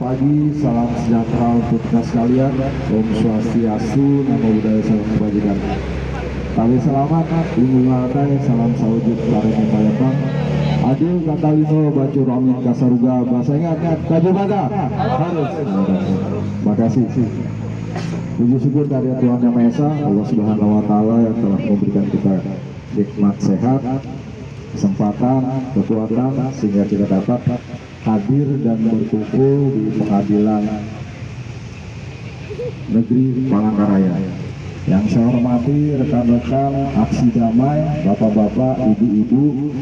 pagi, salam sejahtera untuk kita sekalian. Om Swastiastu, Namo Buddhaya, salam kebajikan. Kami selamat, Ibu Malakai, salam sawujud karena Mayatang. Adil Katalino, Bacur Amin Kasaruga, bahasa ingat, Kaju Bata, harus. Makasih. Puji syukur dari Tuhan Yang Maha Esa, Allah Subhanahu Wa Taala yang telah memberikan kita nikmat sehat, kesempatan, kekuatan sehingga kita dapat hadir dan berkumpul di pengadilan negeri Palangkaraya. Yang saya hormati rekan-rekan aksi damai, bapak-bapak, ibu-ibu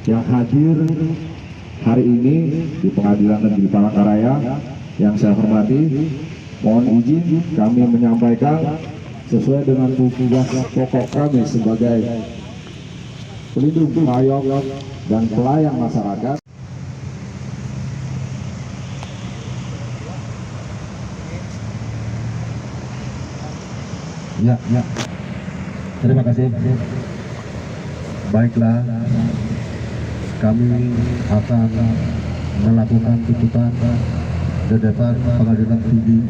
yang hadir hari ini di pengadilan negeri Palangkaraya. Yang saya hormati, mohon izin kami menyampaikan sesuai dengan tugas pokok kami sebagai pelindung, pengayom, dan pelayan masyarakat. Ya. Terima kasih. Baiklah, kami akan melakukan tuntutan di depan Pengadilan Tinggi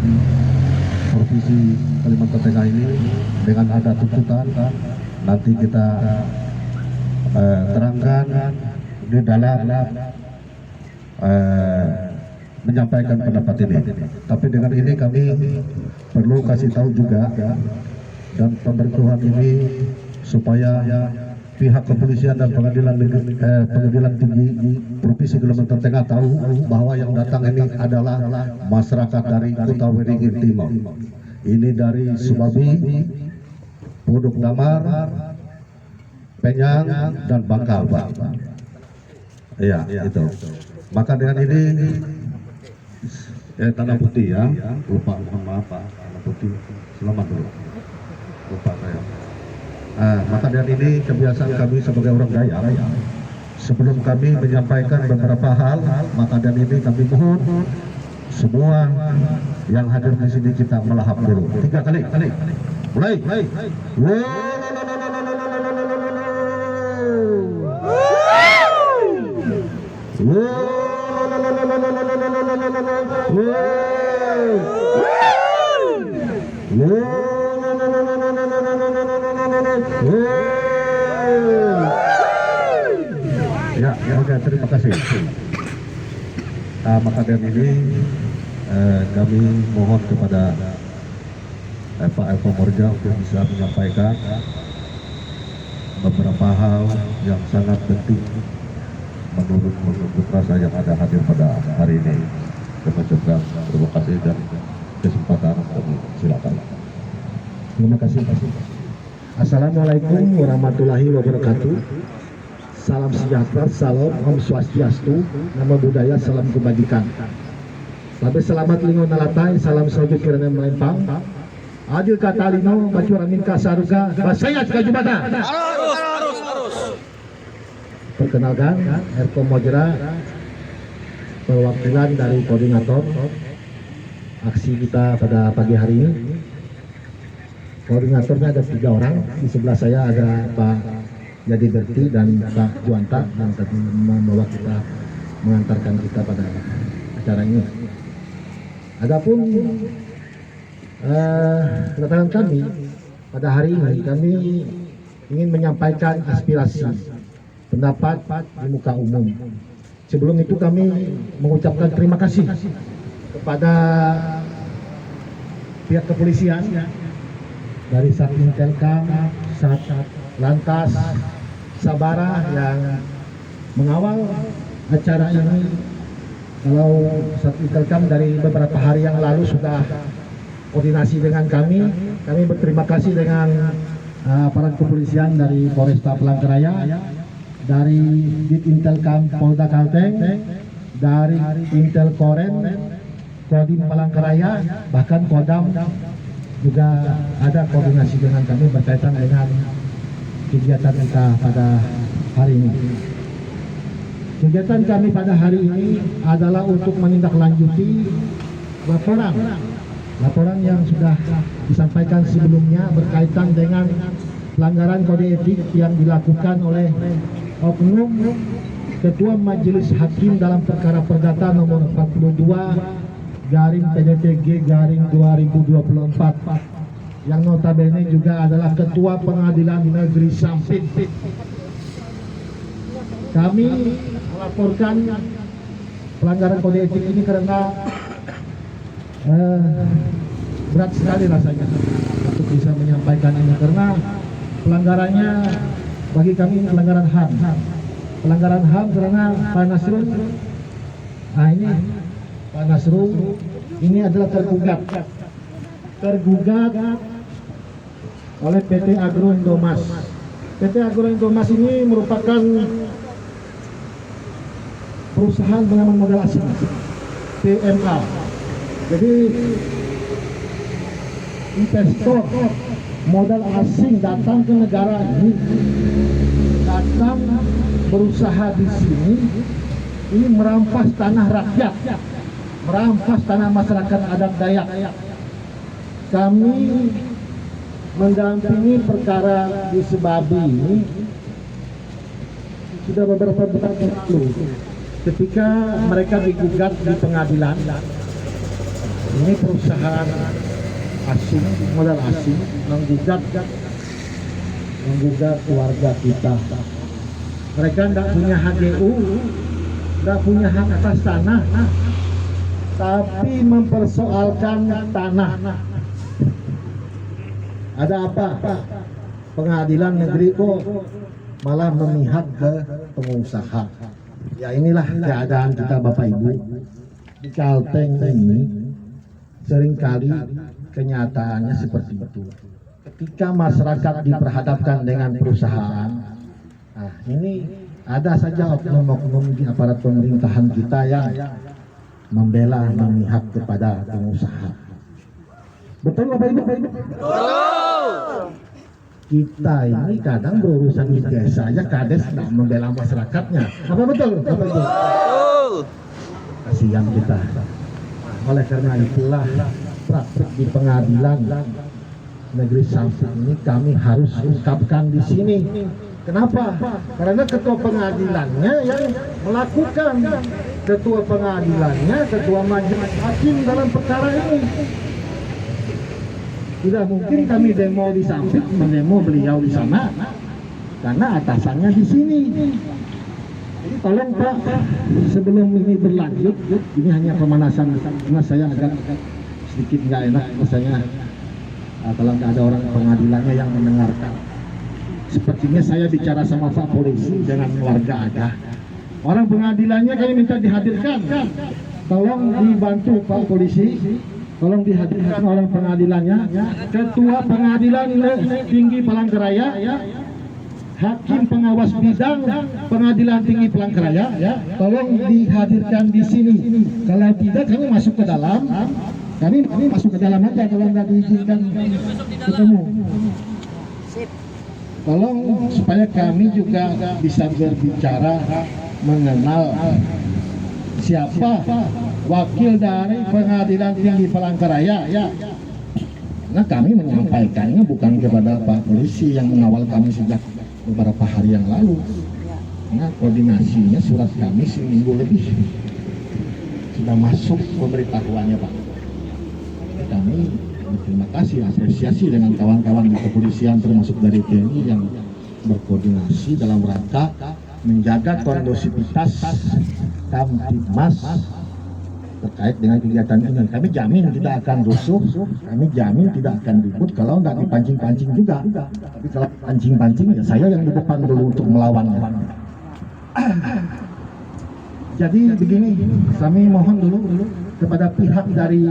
Provinsi Kalimantan Tengah ini dengan ada tuntutan. Nanti kita terangkan di dalam menyampaikan pendapat ini. Tapi dengan ini kami perlu kasih tahu juga dan pemberitahuan ini supaya pihak kepolisian dan pengadilan tinggi Provinsi Kalimantan Tengah tahu bahwa yang datang ini adalah masyarakat dari Kota Waringin Timur. Ini dari Subabi, Pondok Damar, Penyang, dan Bangkal, Pak. Iya, itu. Maka dengan ini tanah putih ya, lupa, mohon maaf Pak, tanah putih, selamat dulu, lupa saya. Maka dengan ini kebiasaan kami sebagai orang Dayak, sebelum kami menyampaikan beberapa hal, maka dengan ini kami mohon semua yang hadir di sini kita melahap dulu 3 kali, mulai. Ya, oke, terima kasih. Maka dari ini kami mohon kepada Pak Eko Morja untuk bisa menyampaikan beberapa hal yang sangat penting menurut unjuk rasa yang ada hadir pada hari ini. Terima kasih dan kesempatan kami silakan. Terima kasih. Assalamualaikum warahmatullahi wabarakatuh. Salam sejahtera, salam Om Swastiastu, Namo Buddhaya, salam kebajikan. Labe selamat lingo nalatai, salam sawujud kirana melempang. Adil Katalino, Bacur Amin Kasaruga, Basayat Kaju Bata. Harus. Perkenalkan, Erko Mojra, perwakilan dari koordinator aksi kita pada pagi hari ini. Koordinatornya ada 3 orang, di sebelah saya ada Pak Jadi Berti dan Pak Juanta yang tadi membawa kita, mengantarkan kita pada acara ini. Adapun kedatangan kami pada hari ini, kami ingin menyampaikan aspirasi pendapat di muka umum. Sebelum itu kami mengucapkan terima kasih kepada pihak kepolisian dari Satintelkam, Sat Lantas, Sabara yang mengawal acara ini. Kalau Satintelkam dari beberapa hari yang lalu sudah koordinasi dengan kami berterima kasih dengan aparat kepolisian dari Polresta Palangkaraya, dari Ditintelkam Polda Kalteng, dari Intel Koren, Kodim Palangkaraya, bahkan Kodam juga ada koordinasi dengan kami berkaitan dengan kegiatan kita pada hari ini. Kegiatan kami pada hari ini adalah untuk menindaklanjuti laporan yang sudah disampaikan sebelumnya berkaitan dengan pelanggaran kode etik yang dilakukan oleh oknum Ketua Majelis Hakim dalam perkara perdata nomor 42 garing PDTG garing 2024 yang notabene juga adalah Ketua Pengadilan Negeri Sampit. Kami melaporkan pelanggaran kode etik ini karena berat sekali rasanya untuk bisa menyampaikan ini, karena pelanggarannya bagi kami ini pelanggaran HAM. Pelanggaran HAM karena Pak Nasrul, nah ini Pak Nasrul ini adalah tergugat oleh PT Agro Indomas. PT Agro Indomas ini merupakan perusahaan pengaman modal asing, PMA. Jadi investor modal asing datang ke negara ini, datang berusaha di sini, ini merampas tanah rakyat, merampas tanah masyarakat adat Dayak. Kami mendampingi perkara di Sebabi ini sudah beberapa bulan lalu, ketika mereka digugat di pengadilan. Ini perusahaan asing, modal asing menggugat keluarga kita. Mereka tidak punya HGU, tidak punya hak atas tanah, tapi mempersoalkan tanah. Ada apa? Pengadilan negeri kok malah memihak ke pengusaha. Ya inilah keadaan kita Bapak Ibu. Di Kalteng ini seringkali kenyataannya seperti itu. Ketika masyarakat diperhadapkan dengan perusahaan, nah ini ada saja oknum-oknum di aparat pemerintahan kita yang membela, memihak kepada pengusaha. Betul Bapak Ibu? Kita ini kadang berurusan di desa aja kades tidak membela masyarakatnya. Apa betul? Bapak Ibu? Kasihan kita. Oleh karena itulah praktik di pengadilan negeri Sampit ini kami harus ungkapkan di sini. Kenapa? Karena ketua pengadilannya yang melakukan, ketua pengadilannya, ketua majelis hakim dalam perkara ini. Tidak mungkin kami demo di Sampit, mendemo beliau di sana, karena atasannya di sini. Jadi tolong Pak, sebelum ini berlanjut, ini hanya pemanasan, karena saya agak sedikit nggak enak rasanya kalau nggak ada orang pengadilannya yang mendengarkan. Sepertinya saya bicara sama Pak Polisi dengan warga ada. Orang pengadilannya kami minta dihadirkan. Tolong dibantu Pak Polisi, tolong dihadirkan orang pengadilannya. Ketua Pengadilan Tinggi Palangkaraya, Hakim Pengawas Bidang Pengadilan Tinggi Palangkaraya, tolong dihadirkan di sini. Kalau tidak kami masuk ke dalam. Kami masuk ke dalam aja kalau nggak diizinkan ketemu. Tolong supaya kami juga bisa berbicara mengenal siapa wakil dari Pengadilan Tinggi Palangkaraya. Nah kami menyampaikannya bukan kepada Pak Polisi yang mengawal kami sejak beberapa hari yang lalu. Nah koordinasinya surat kami seminggu lebih sudah masuk pemberitahuannya Pak. Kami berterima kasih, apresiasi dengan kawan-kawan di kepolisian termasuk dari TNI yang berkoordinasi dalam rangka menjaga kondusivitas Kamtibmas terkait dengan kegiatan ini. Kami jamin tidak akan rusuh, kami jamin tidak akan ribut kalau nggak dipancing-pancing juga. Tapi kalau pancing-pancing ya saya yang di depan dulu untuk melawannya. Jadi begini, kami mohon dulu kepada pihak dari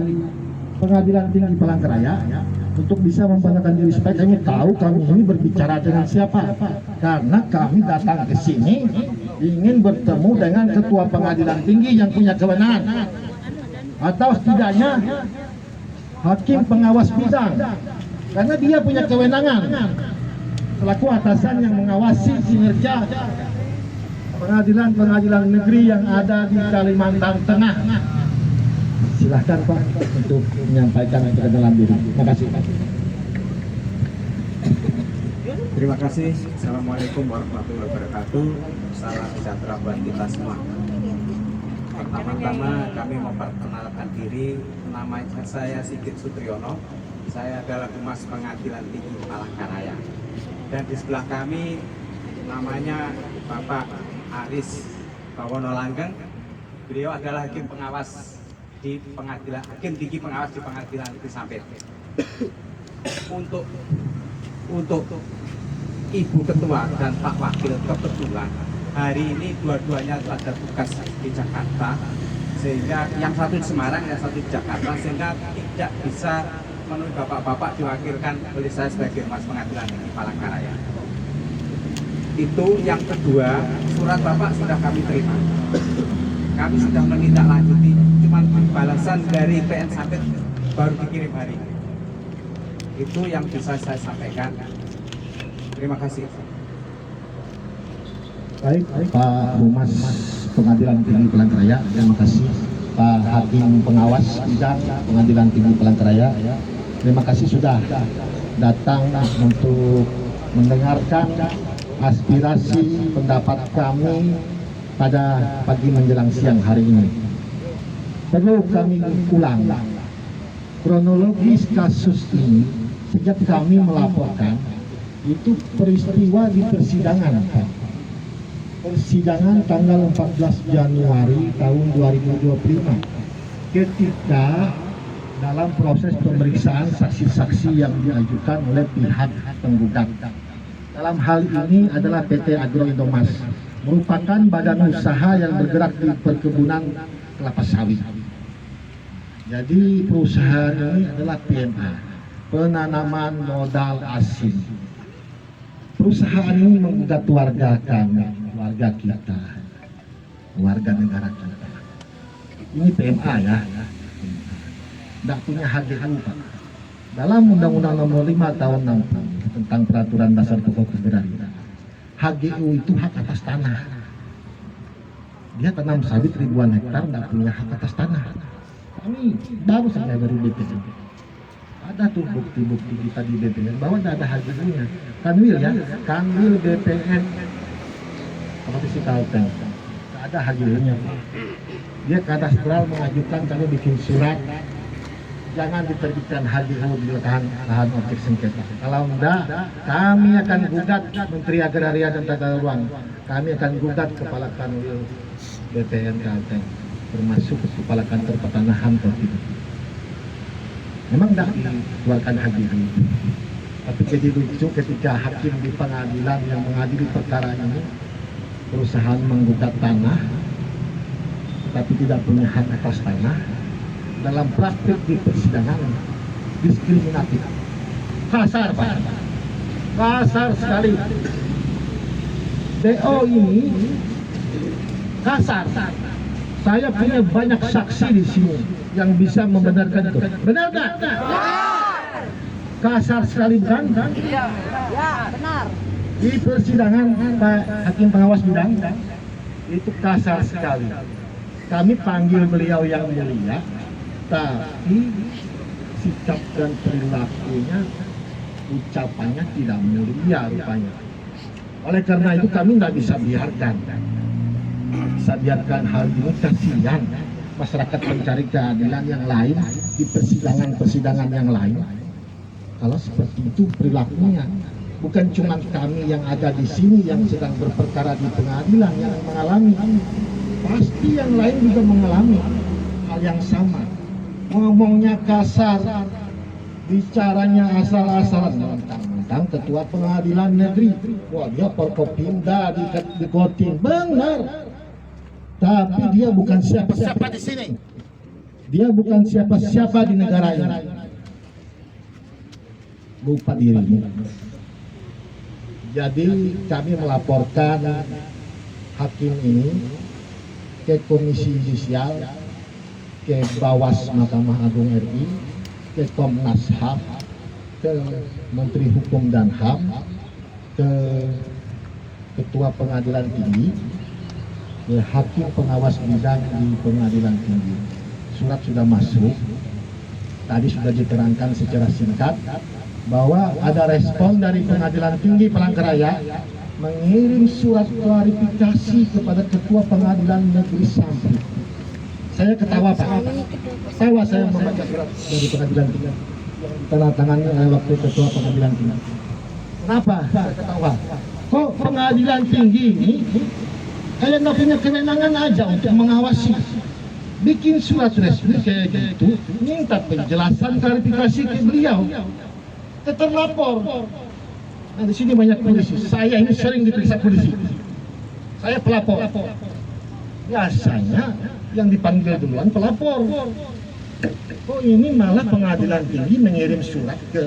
Pengadilan Tinggi Palangkaraya untuk bisa memperkenalkan diri supaya kami tahu kami ini berbicara dengan siapa. Karena kami datang ke sini ingin bertemu dengan Ketua Pengadilan Tinggi yang punya kewenangan, atau setidaknya Hakim Pengawas Bidang, karena dia punya kewenangan selaku atasan yang mengawasi kinerja pengadilan-pengadilan negeri yang ada di Kalimantan Tengah. Silahkan Pak untuk menyampaikan perkenalan diri. Terima kasih Pak. Terima kasih. Assalamualaikum warahmatullahi wabarakatuh. Salam sejahtera buat kita semua. Pertama-tama kami memperkenalkan diri, nama saya Sigit Sutriyono. Saya adalah Humas Pengadilan Tinggi Palangkaraya. Dan di sebelah kami namanya Bapak Aris Bawono Langgeng. Beliau adalah hakim pengawas di pengadilan, hakim tinggi pengawas di Pengadilan Negeri Sampit. Untuk Ibu Ketua dan Pak Wakil Kebetulan hari ini dua-duanya ada tugas di Jakarta, sehingga yang satu di Semarang, yang satu di Jakarta, sehingga tidak bisa menurut bapak-bapak diwakilkan oleh saya sebagai Humas Pengadilan Tinggi Palangkaraya. Itu yang kedua, surat bapak sudah kami terima. Kami sudah menindaklanjuti, cuman balasan dari PN Sampit baru dikirim hari ini. Itu yang bisa saya sampaikan. Terima kasih. Baik, Pak Humas Pengadilan Tinggi Palangkaraya, terima kasih. Pak Hakim Pengawas Bidang Pengadilan Tinggi Palangkaraya, terima kasih sudah datang untuk mendengarkan aspirasi pendapat kami pada pagi menjelang siang hari ini. Perlu kami ulang, kronologis kasus ini sejak kami melaporkan itu peristiwa di persidangan, Pak. Persidangan tanggal 14 Januari tahun 2025 ketika dalam proses pemeriksaan saksi-saksi yang diajukan oleh pihak penggugat. Dalam hal ini adalah PT Agro Indomas, merupakan badan usaha yang bergerak di perkebunan kelapa sawit. Jadi perusahaan ini adalah PMA, penanaman modal asing. Perusahaan ini menggugat warga kami, warga kita, warga negara kita. Ini PMA ya, tidak punya HGU, Pak. Dalam Undang-Undang Nomor 5 Tahun 60 tentang Peraturan Dasar Pokok Agraria, HGU itu hak atas tanah. Dia tanam sawit ribuan hektar, tidak punya hak atas tanah. Kami baru saja dari BPN. Ada tuh bukti-bukti kita di BPN bahwa tidak ada HGU-nya. Kanwil ya, Kanwil BPN Kompetisi Kalteng, tidak ada HGU-nya. Dia kadastral mengajukan, kami bikin surat, jangan diterbitkan HGU di lahan objek sengketa. Kalau enggak, kami akan gugat Menteri Agraria dan Tata Ruang. Kami akan gugat Kepala Kanwil BPN Kalteng, termasuk Kepala Kantor Pertanahan Provinsi. Memang tidak dikeluarkan HGU, tapi jadi lucu ketika hakim di pengadilan yang mengadili perkara ini, perusahaan menggugat tanah, tapi tidak punya hak atas tanah. Dalam praktik di persidangan diskriminatif, kasar, Pak, kasar sekali. DO ini kasar. Saya punya banyak saksi di sini yang bisa membenarkan itu. Benar nggak? Kasar sekali, bukan? Ya, benar. Di persidangan Pak Hakim Pengawas Bidang itu kasar sekali. Kami panggil beliau yang mulia, tapi sikap dan perilakunya, ucapannya tidak mulia rupanya. Oleh karena itu kami tidak bisa biarkan hal ini. Kasihan masyarakat mencari keadilan yang lain di persidangan-persidangan yang lain. Kalau seperti itu perilakunya, bukan cuma kami yang ada di sini yang sedang berperkara di pengadilan yang mengalami, pasti yang lain juga mengalami hal yang sama. Ngomongnya kasar, bicaranya asal-asalan, tentang ketua pengadilan negeri. Wah, dia Forkopimda di Kotim, benar. Tapi dia bukan siapa-siapa di sini. Dia bukan siapa-siapa di negara ini. Lupa dirimu. Jadi kami melaporkan hakim ini ke Komisi Yudisial, ke Bawas Mahkamah Agung RI, ke Komnas HAM, ke Menteri Hukum dan HAM, ke Ketua Pengadilan Tinggi, ke Hakim Pengawas Bidang di Pengadilan Tinggi. Surat sudah masuk, tadi sudah diterangkan secara singkat bahwa ada respon dari Pengadilan Tinggi Palangkaraya mengirim surat klarifikasi kepada Ketua Pengadilan Negeri Sampit Saya ketawa Pak, ketawa saya membaca surat dari pengadilan tinggi tanda tangan waktu ketua pengadilan tinggi. Kenapa saya ketawa? Kok pengadilan tinggi ini kayak nggak punya kewenangan aja untuk mengawasi, bikin surat resmi kayak gitu, minta penjelasan klarifikasi ke beliau, ke terlapor. Nah di sini banyak polisi, saya ini sering diperiksa polisi, saya pelapor. Biasanya yang dipanggil duluan pelapor. Oh ini malah pengadilan tinggi mengirim surat ke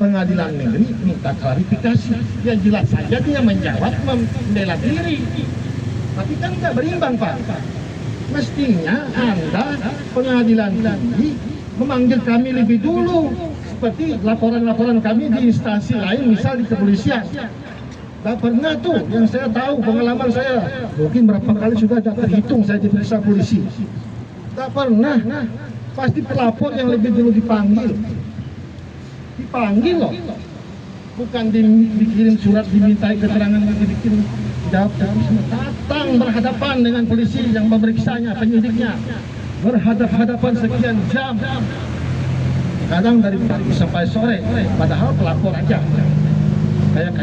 pengadilan negeri minta klarifikasi. Ya jelas saja dia menjawab membela diri. Tapi kan nggak berimbang Pak. Mestinya Anda pengadilan tinggi memanggil kami lebih dulu. Seperti laporan-laporan kami di instansi lain, misal di kepolisian. Nggak pernah tuh, yang saya tahu pengalaman saya, mungkin berapa kali sudah terhitung saya diperiksa polisi. Nggak pernah, pasti pelapor yang lebih dulu dipanggil. Dipanggil loh, bukan dikirim surat dimintai keterangan, dikirim jawab, datang berhadapan dengan polisi yang memeriksanya, penyidiknya, berhadap-hadapan sekian jam, kadang dari pagi sampai sore, padahal pelapor aja, kayak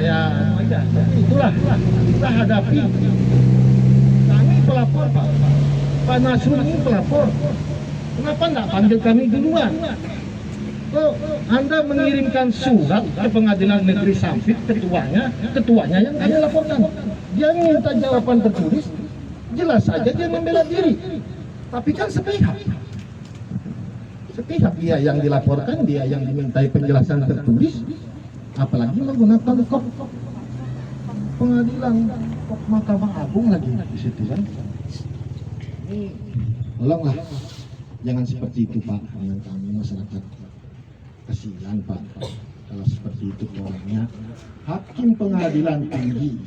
aja. Itulah kita hadapi. Kami pelapor Pak Nasrul ini pelapor. Kenapa enggak panggil kami duluan? Anda mengirimkan surat ke pengadilan negeri Sampit, ketuanya yang kami laporkan. Dia minta jawaban tertulis, jelas saja dia membela diri. Tapi kan sepihak dia yang dilaporkan, dia yang dimintai penjelasan tertulis, apalagi menggunakan kop pengadilan, kop Mahkamah Agung lagi di situ kan. Tolonglah, jangan seperti itu Pak dengan kami masyarakat. Kasihan Pak, kalau seperti itu orangnya. Hakim pengadilan tinggi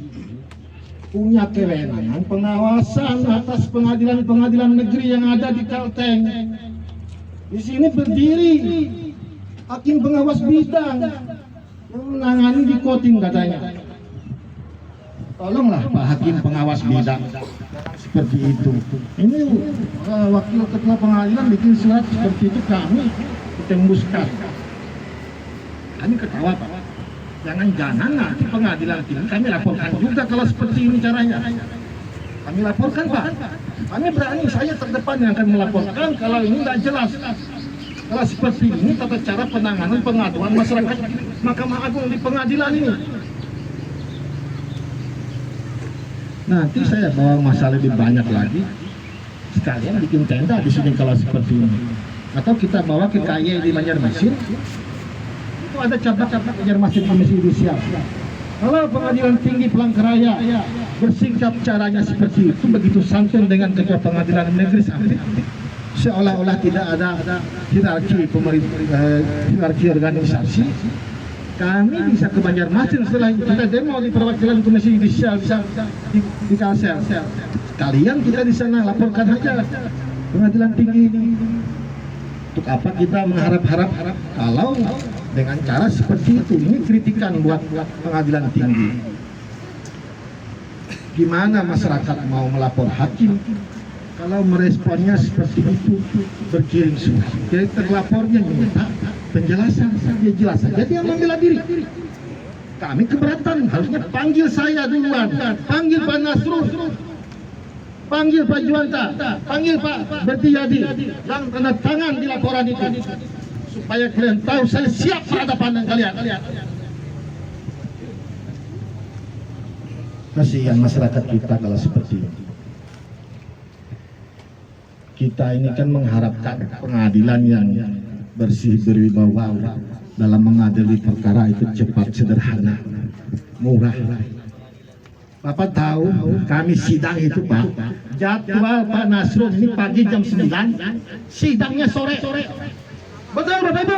punya kewenangan pengawasan atas pengadilan-pengadilan negeri yang ada di Kalteng. Di sini berdiri hakim pengawas bidang yang menangani di Kotim katanya. Tolonglah Pak Hakim pengawas bidang seperti itu. Ini wakil ketua pengadilan bikin surat seperti itu, kami ditembuskan. Kami ketawa Pak. Jangan-jangan nanti pengadilan tinggi kami laporkan juga kalau seperti ini caranya. Kami laporkan Pak. Kami berani, saya terdepan yang akan melaporkan kalau ini tidak jelas. Kalau seperti ini tata cara penanganan pengaduan masyarakat Mahkamah Agung di pengadilan ini. Nanti saya bawa masalah lebih banyak lagi. Sekalian bikin tenda di sini kalau seperti ini. Atau kita bawa ke KY di Banjarmasin. Itu ada cabang-cabang Banjarmasin Komisi Judisial. Kalau pengadilan tinggi Palangkaraya bersikap caranya seperti itu, begitu santun dengan ketua pengadilan negeri Sampit, seolah-olah tidak ada hierarki hierarki organisasi, kami bisa ke Banjarmasin setelah kita demo di perwakilan Komisi Judisial, bisa di Kalsel. Kalian kita di sana laporkan aja pengadilan tinggi ini. Untuk apa kita mengharap-harap kalau dengan cara seperti itu? Ini kritikan buat pengadilan tinggi. Gimana masyarakat mau melapor hakim kalau meresponnya seperti itu, berkirim surat? Jadi terlapornya minta penjelasan, dia jelas saja dia membela diri. Kami keberatan, harusnya panggil saya duluan, panggil Pak Nasrul, panggil Pak Juwanta, panggil Pak Bertiyadi yang tanda tangan di laporan itu, supaya kalian tahu saya siap berhadapan dengan kalian. Kasihan masyarakat kita kalau seperti ini. Kita ini kan mengharapkan pengadilan yang bersih, berwibawa dalam mengadili perkara itu cepat, sederhana, murah. Bapak tahu kami sidang itu Pak, jadwal Pak Nasrul ini pagi jam 9, sidangnya sore. Betul Bapak Ibu?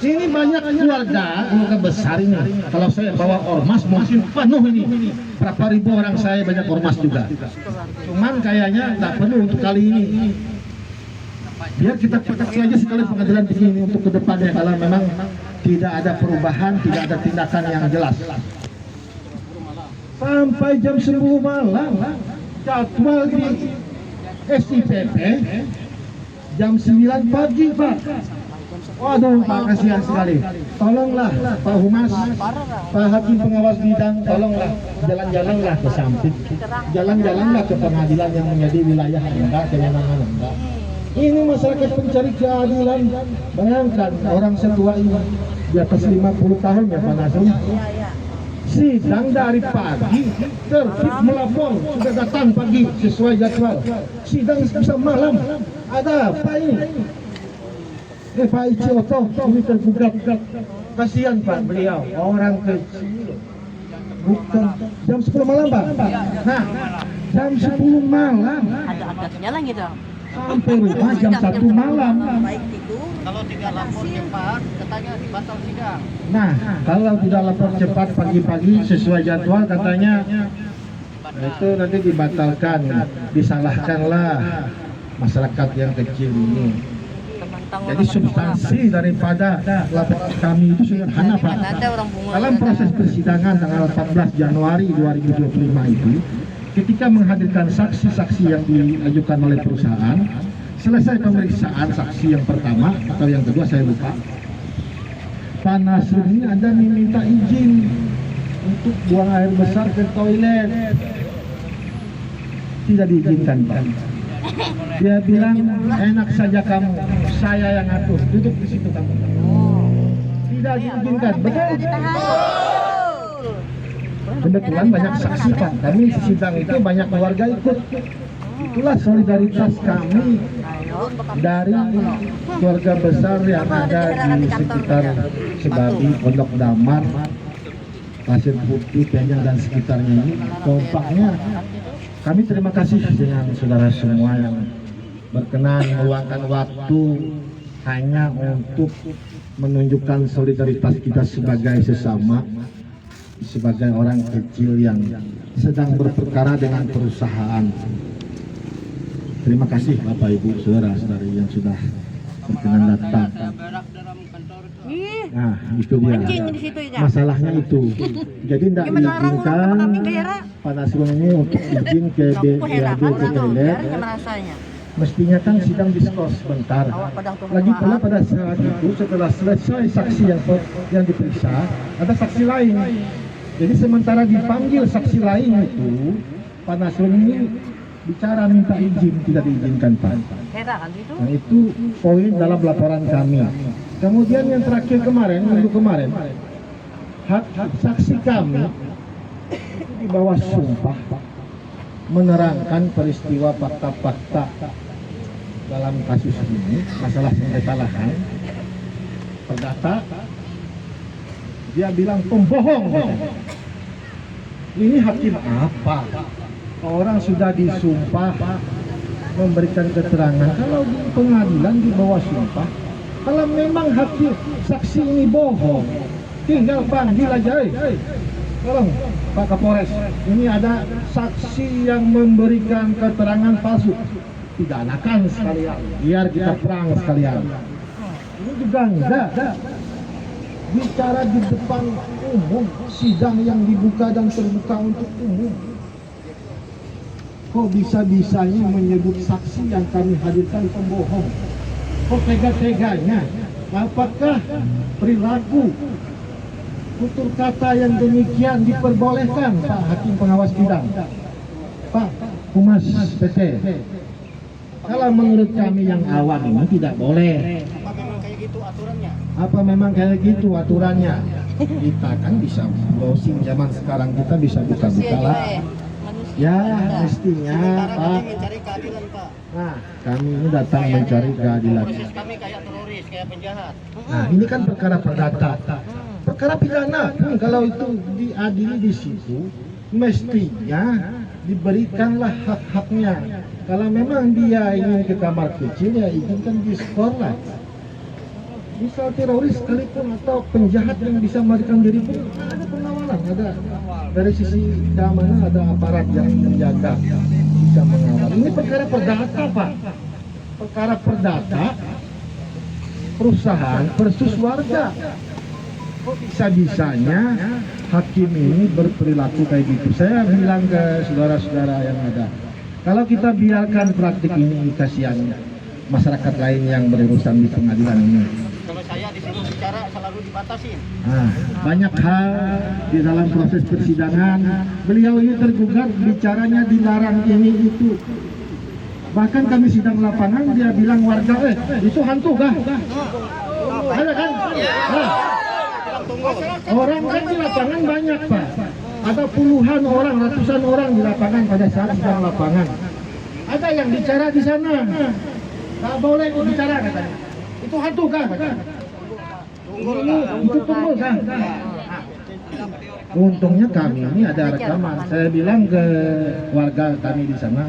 Ini banyak keluarga besar ini. Kalau saya bawa ormas mungkin penuh ini. Berapa ribu orang saya banyak ormas juga. Cuman kayaknya tidak perlu untuk kali ini. Biar kita proteksi aja sekali pengadilan tinggi ini untuk kedepannya kalau memang tidak ada perubahan, tidak ada tindakan yang jelas. Sampai jam 10 malam jadwal SIPP jam 9 pagi Pak. Waduh Pak, kasihan sekali. Tolonglah Pak Humas, Pak Hakim Pengawas Bidang, tolonglah jalan-jalanlah ke Sampit, jalan-jalanlah ke pengadilan yang menjadi wilayah Anda, kewenangan Anda. Ini masyarakat pencari keadilan. Bayangkan orang setua ini di atas 50 tahun ya Pak Nasrul. Sidang dari pagi, tertib melapor, sudah datang pagi sesuai jadwal. Sidang bisa malam. Ada apa ini? Pak Icioto ini tergugat. Kasihan Pak beliau, orang kecil. Bukan jam 10 malam Pak. Nah, jam 10 malam. Ada jalan gitu. Sampai rumah jam 1 malam. Baik tidur. Kalau tidak lapor cepat, katanya dibatal sidang. Nah, kalau tidak lapor cepat pagi-pagi sesuai jadwal katanya itu nanti dibatalkan, disalahkanlah masyarakat yang kecil ini. Jadi substansi daripada laporan kami itu sederhana Pak. Dalam proses persidangan tanggal 14 Januari 2025 itu, ketika menghadirkan saksi-saksi yang diajukan oleh perusahaan, selesai pemeriksaan saksi yang pertama atau yang kedua saya lupa, Pak Nasrul ini ada meminta izin untuk buang air besar ke toilet. Tidak diizinkan Pak. Dia bilang enak saja kamu, saya yang atur, duduk di situ kamu. Tidak diizinkan, betul? Kebetulan banyak saksi Pak, kami sidang itu banyak keluarga ikut. Itulah solidaritas kami dari keluarga besar yang ada di sekitar Sebabi, Pondok Damar, Pasir Putih, Penyang dan sekitarnya ini. Kompaknya kami terima kasih dengan saudara semua yang berkenan meluangkan waktu hanya untuk menunjukkan solidaritas kita sebagai sesama, sebagai orang kecil yang sedang berperkara dengan perusahaan. Terima kasih Bapak Ibu saudara-saudari yang sudah berkenan datang. Nah, itu dia. Masalahnya itu. Jadi tidak diizinkan Pak Nasrul ini untuk izin ke BRD ke toilet. Mestinya kan sidang diskors sebentar. Lagi pula pada saat itu setelah selesai saksi yang diperiksa, ada saksi lain. Jadi sementara dipanggil saksi lain itu, Pak Nasrul ini bicara minta izin, tidak diizinkan Pak. Nah itu poin dalam laporan kami. Kemudian yang terakhir kemarin, minggu kemarin, saksi kami itu di bawah sumpah menerangkan peristiwa fakta-fakta dalam kasus ini, masalah sengketa lahan perdata. Dia bilang pembohong. Ini hakim apa? Orang sudah disumpah memberikan keterangan. Kalau di pengadilan di bawah sumpah, kalau memang hakim saksi ini bohong, tinggal panggil aja. Tolong Pak Kapolres, ini ada saksi yang memberikan keterangan palsu, pidanakan sekalian, biar kita perang sekalian. Ini juga enggak bicara di depan umum, sidang yang dibuka dan terbuka untuk umum. Kok bisa-bisanya menyebut saksi yang kami hadirkan pembohong? Kok tega-teganya? Apakah perilaku tutur kata yang demikian diperbolehkan Pak Hakim Pengawas Bidang, Pak Humas PT? Kalau menurut kami yang awam ini tidak boleh. Apa memang kayak gitu aturannya? Apa memang kayak gitu aturannya? Kita kan bisa browsing zaman sekarang, kita bisa buka-buka lah. Ya mestinya Pak. Mencari keadilan Pak. Nah kami ini datang mencari keadilan. Proses kami kayak teroris, kayak penjahat. Nah ini kan perkara perdata. Perkara pidana pun kalau itu diadili di situ, mestinya diberikanlah hak-haknya. Kalau memang dia ingin ke kamar kecil, ya izinkan diskor lah. Misal teroris sekalipun atau penjahat yang bisa melarikan diri pun ada pengawalan, ada dari sisi keamanan ada aparat yang menjaga, bisa mengawal. Ini perkara perdata Pak, perkara perdata perusahaan versus warga. Kok bisa-bisanya hakim ini berperilaku kayak gitu? Saya bilang ke saudara-saudara yang ada, Kalau kita biarkan praktik ini, kasihan masyarakat lain yang berurusan di pengadilan ini. Kalau saya disuruh bicara selalu dibatasin. Nah, banyak hal di dalam proses persidangan, beliau ini tergugat, bicaranya dilarang ini itu. Bahkan kami sidang lapangan, dia bilang warga, itu hantu kah? Ada kan? Nah, orang kan di lapangan banyak, Pak. Ada puluhan orang, ratusan orang di lapangan pada saat sidang lapangan. Ada yang bicara di sana. Tak boleh bicara katanya. Itu hantu kah? Itu tunggul kah? Untungnya kami ini ada rekaman. Saya bilang ke warga kami di sana,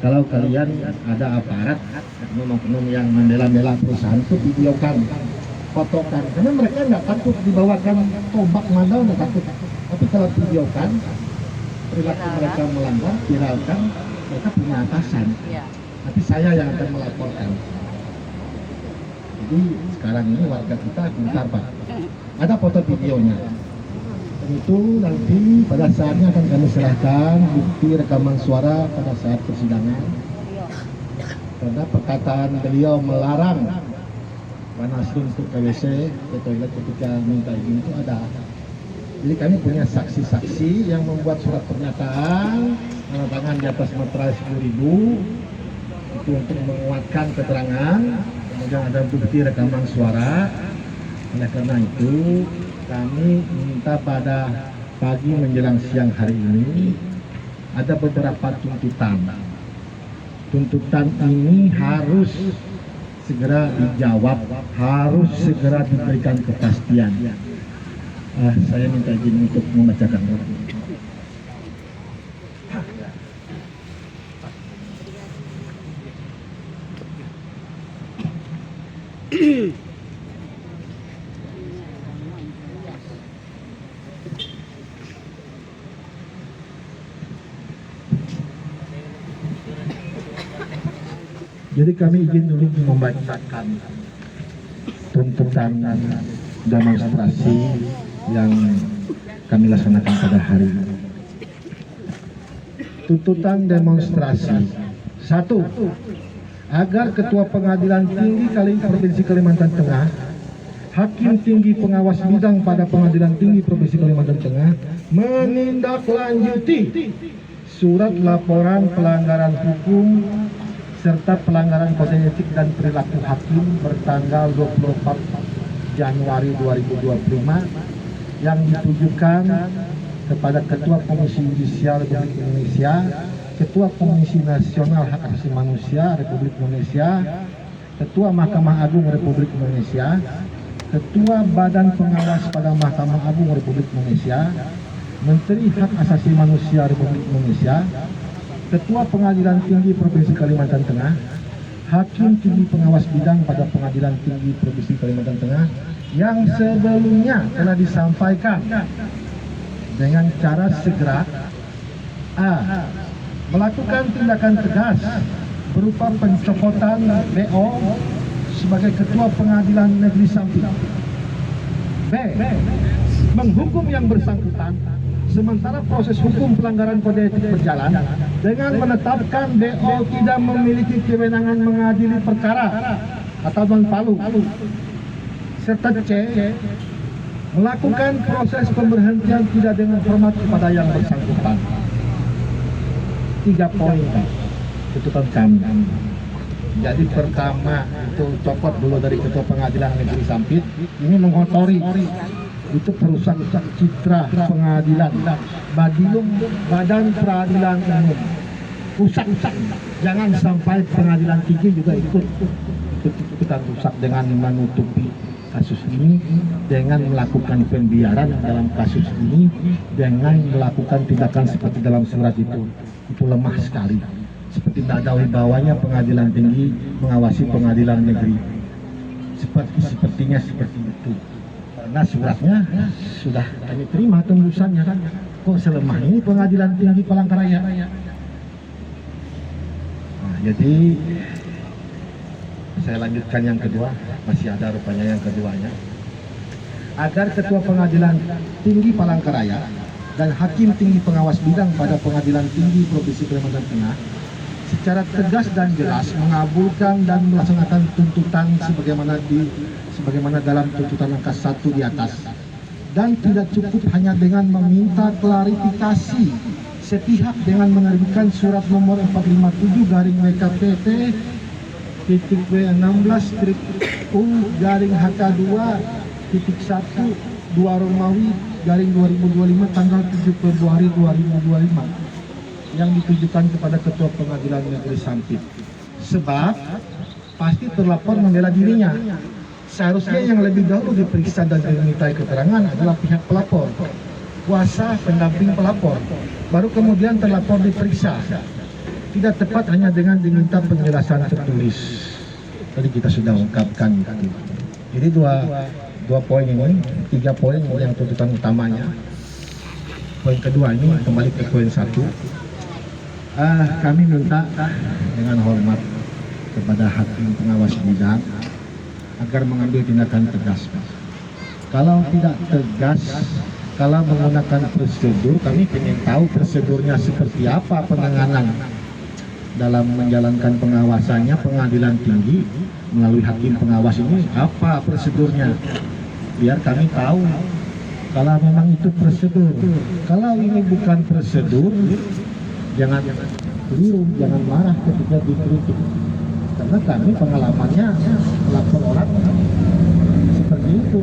kalau kalian ada aparat, oknum-oknum yang membela-bela perusahaan itu videokan, fotokan. Karena mereka nggak takut dibawakan tombak mandau, nggak takut. Tapi kalau videokan, perilaku mereka melanggar, viralkan, mereka punya atasan. Iya. Tapi saya yang akan melaporkan. Jadi sekarang ini warga kita pintar, Pak. Ada foto videonya. Dan itu nanti pada saatnya akan kami serahkan bukti rekaman suara pada saat persidangan. Karena perkataan beliau melarang Pak Nasrun untuk ke WC, ke toilet ketika minta izin itu ada. Jadi kami punya saksi-saksi yang membuat surat pernyataan, tanda tangan di atas materai 10.000 itu untuk menguatkan keterangan. Kemudian ada bukti rekaman suara. Oleh karena itu kami minta pada pagi menjelang siang hari ini ada beberapa tuntutan. Tuntutan ini harus segera dijawab, harus segera diberikan kepastian. Saya minta izin untuk membacakan. Jadi kami izin dulu membacakan tuntutan demonstrasi yang kami laksanakan pada hari ini. Tuntutan demonstrasi 1. Agar Ketua Pengadilan Tinggi Provinsi Kalimantan Tengah, Hakim Tinggi Pengawas Bidang pada Pengadilan Tinggi Provinsi Kalimantan Tengah menindaklanjuti surat laporan pelanggaran hukum serta pelanggaran kode etik dan perilaku hakim bertanggal 24 Januari 2025 yang ditujukan kepada Ketua Komisi Yudisial Republik Indonesia, Ketua Komisi Nasional Hak Asasi Manusia Republik Indonesia, Ketua Mahkamah Agung Republik Indonesia, Ketua Badan Pengawas pada Mahkamah Agung Republik Indonesia, Menteri Hak Asasi Manusia Republik Indonesia, Ketua Pengadilan Tinggi Provinsi Kalimantan Tengah, Hakim Tinggi Pengawas Bidang pada Pengadilan Tinggi Provinsi Kalimantan Tengah yang sebelumnya telah disampaikan dengan cara segera A. Melakukan tindakan tegas berupa pencopotan BO sebagai Ketua Pengadilan Negeri Sampit. B. Menghukum yang bersangkutan sementara proses hukum pelanggaran kode etik berjalan dengan menetapkan BO tidak memiliki kewenangan mengadili perkara atau non-palu, serta C. melakukan proses pemberhentian tidak dengan hormat kepada yang bersangkutan. 3 poin tuntutan kami. Jadi pertama itu copot dulu dari Ketua Pengadilan Negeri Sampit, ini mengotori, itu perusak citra pengadilan, badan peradilan umum, rusak. Jangan sampai pengadilan tinggi juga ikutan rusak dengan menutupi kasus ini, dengan melakukan pembiaran dalam kasus ini, dengan melakukan tindakan seperti dalam surat itu lemah sekali. Seperti tak ada wibawanya pengadilan tinggi mengawasi pengadilan negeri. Sepertinya seperti itu. Karena suratnya sudah kami terima tembusannya kan. Kok selemah ini pengadilan tinggi Palangkaraya? Nah, jadi saya lanjutkan yang kedua, masih ada rupanya yang keduanya. Agar Ketua Pengadilan Tinggi Palangkaraya dan Hakim Tinggi Pengawas Bidang pada Pengadilan Tinggi Provinsi Kalimantan Tengah secara tegas dan jelas mengabulkan dan melaksanakan tuntutan sebagaimana dalam tuntutan angka 1 di atas, dan tidak cukup hanya dengan meminta klarifikasi sepihak dengan menerbitkan surat nomor 457/WKPT titik W16-U-HK2.1 2 Romawi garing 2025 tanggal 7 Februari 2025 yang ditujukan kepada Ketua Pengadilan Negeri Sampit. Sebab pasti terlapor membela dirinya. Seharusnya yang lebih dahulu diperiksa dan dimintai keterangan adalah pihak pelapor, kuasa pendamping pelapor, baru kemudian terlapor diperiksa. Tidak tepat hanya dengan diminta penjelasan tertulis. Tadi kita sudah ungkapkan. Jadi dua poin ini, 3 poin yang tuntutan utamanya. Poin kedua ini kembali ke poin 1. Kami minta dengan hormat kepada hakim pengawas bidang agar mengambil tindakan tegas. Kalau tidak tegas, kalau menggunakan prosedur, kami ingin tahu prosedurnya seperti apa penanganan dalam menjalankan pengawasannya pengadilan tinggi melalui hakim pengawas ini, apa prosedurnya, biar kami tahu kalau memang itu prosedur. Kalau ini bukan prosedur, jangan keliru, jangan marah ketika dikritik, karena kami pengalamannya melapor orang seperti itu.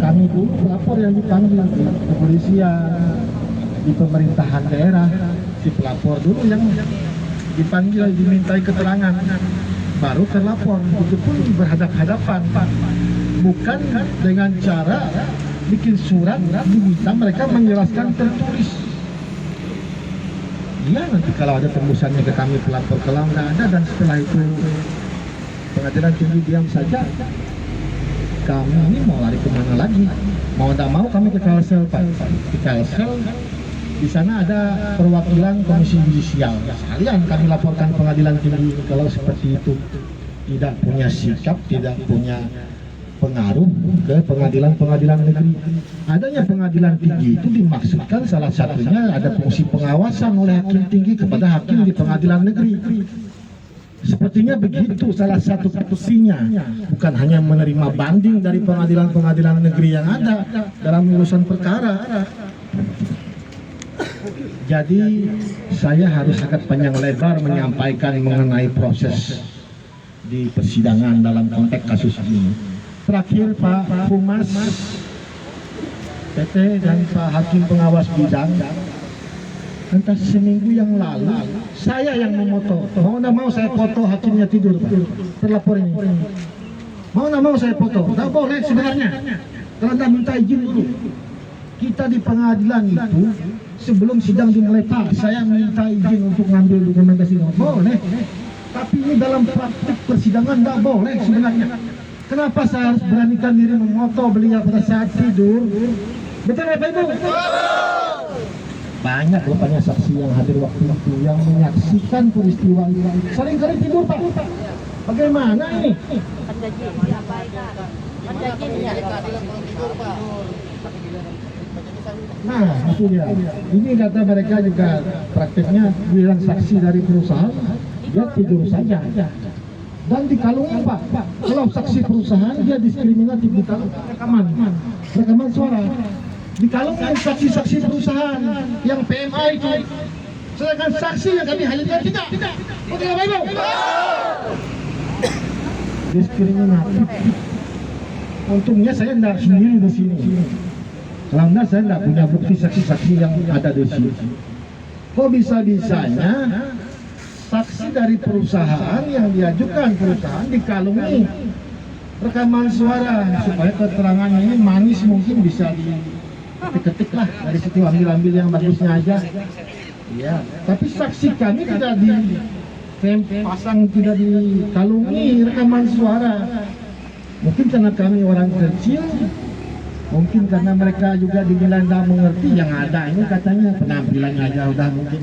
Kami dulu pelapor yang dipanggil di kepolisian, di pemerintahan daerah, si pelapor dulu yang dipanggil, dimintai keterangan, baru terlapor. Itu pun berhadap-hadapan, bukan dengan cara bikin surat diminta mereka menjelaskan tertulis. Iya, nanti kalau ada tembusannya ke kami pelapor, kalau nggak ada dan setelah itu pengadilan tinggi diam saja, kami ini mau lari kemana lagi? Mau tidak mau kami ke Kalsel, Pak. Di Kalsel, di sana ada perwakilan Komisi Yudisial. Sekalian kami laporkan pengadilan tinggi. Kalau seperti itu tidak punya sikap, tidak punya pengaruh ke pengadilan-pengadilan negeri. Adanya pengadilan tinggi itu dimaksudkan salah satunya ada fungsi pengawasan oleh hakim tinggi kepada hakim di pengadilan negeri. Sepertinya begitu salah satu fungsinya, bukan hanya menerima banding dari pengadilan-pengadilan negeri yang ada dalam urusan perkara. Jadi saya harus agak panjang lebar menyampaikan mengenai proses di persidangan dalam konteks kasus ini. Terakhir Pak Humas PT dan Pak Hakim Pengawas Bidang, entah seminggu yang lalu saya yang memoto. Mau nggak mau saya foto hakimnya tidur, Pak, terlapor ini. Mau nggak mau saya foto. Nggak boleh sebenarnya. Kalau Anda minta izin dulu. Kita di pengadilan itu sebelum sidang dimulai, Pak, saya minta izin untuk ngambil dokumentasi. Boleh. Tapi ini dalam praktik persidangan nggak boleh sebenarnya. Kenapa saya harus beranikan diri memoto beliau pada saat tidur? Betul Bapak Ibu? Banyak rupanya saksi yang hadir waktu itu yang menyaksikan peristiwa ini. Seringkali tidur, Pak. Bagaimana ini? Nah, itu dia. Ini kata mereka juga prakteknya bilang saksi dari perusahaan, dia tidur saja. Dan dikalungin, Pak. Kalau saksi perusahaan dia diskriminatif, rekaman suara. Dikalungin saksi-saksi perusahaan yang PMA itu. Sedangkan saksi yang kami hadirkan tidak. Betul Bapak Ibu? Diskriminatif. Untungnya saya tidak sendiri di sini. Kalau enggak saya tidak punya bukti saksi-saksi yang ada di sini. Kok bisa-bisanya saksi dari perusahaan yang diajukan perusahaan dikalungi rekaman suara supaya keterangannya ini manis, mungkin bisa diketik lah dari situ, ambil yang bagusnya aja. Iya, tapi saksi kami tidak dipasang, tidak dikalungi rekaman suara. Mungkin karena kami orang kecil, mungkin karena mereka juga dinilai tidak mengerti yang ada ini, katanya penampilannya aja udah mungkin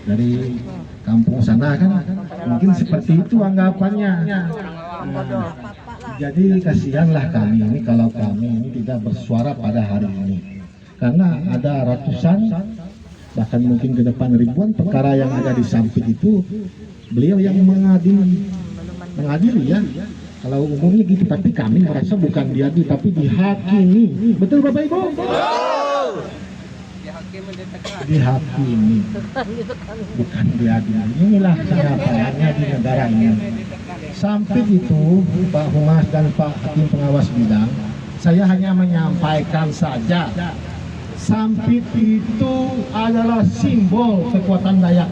dari kampung sana kan, mungkin seperti itu anggapannya. Jadi kasihanlah kami ini kalau kami ini tidak bersuara pada hari ini, karena ada ratusan bahkan mungkin ke depan ribuan perkara yang ada di Sampit itu beliau yang mengadili ya. Kalau umumnya gitu, tapi kami merasa bukan diadili tapi dihakimi. Betul Bapak Ibu? Dihakimi, bukan diadili. Inilah kenyataannya di negara ini. Sampai itu Pak Humas dan Pak Hakim Pengawas Bidang, saya hanya menyampaikan saja. Sampit itu adalah simbol kekuatan Dayak,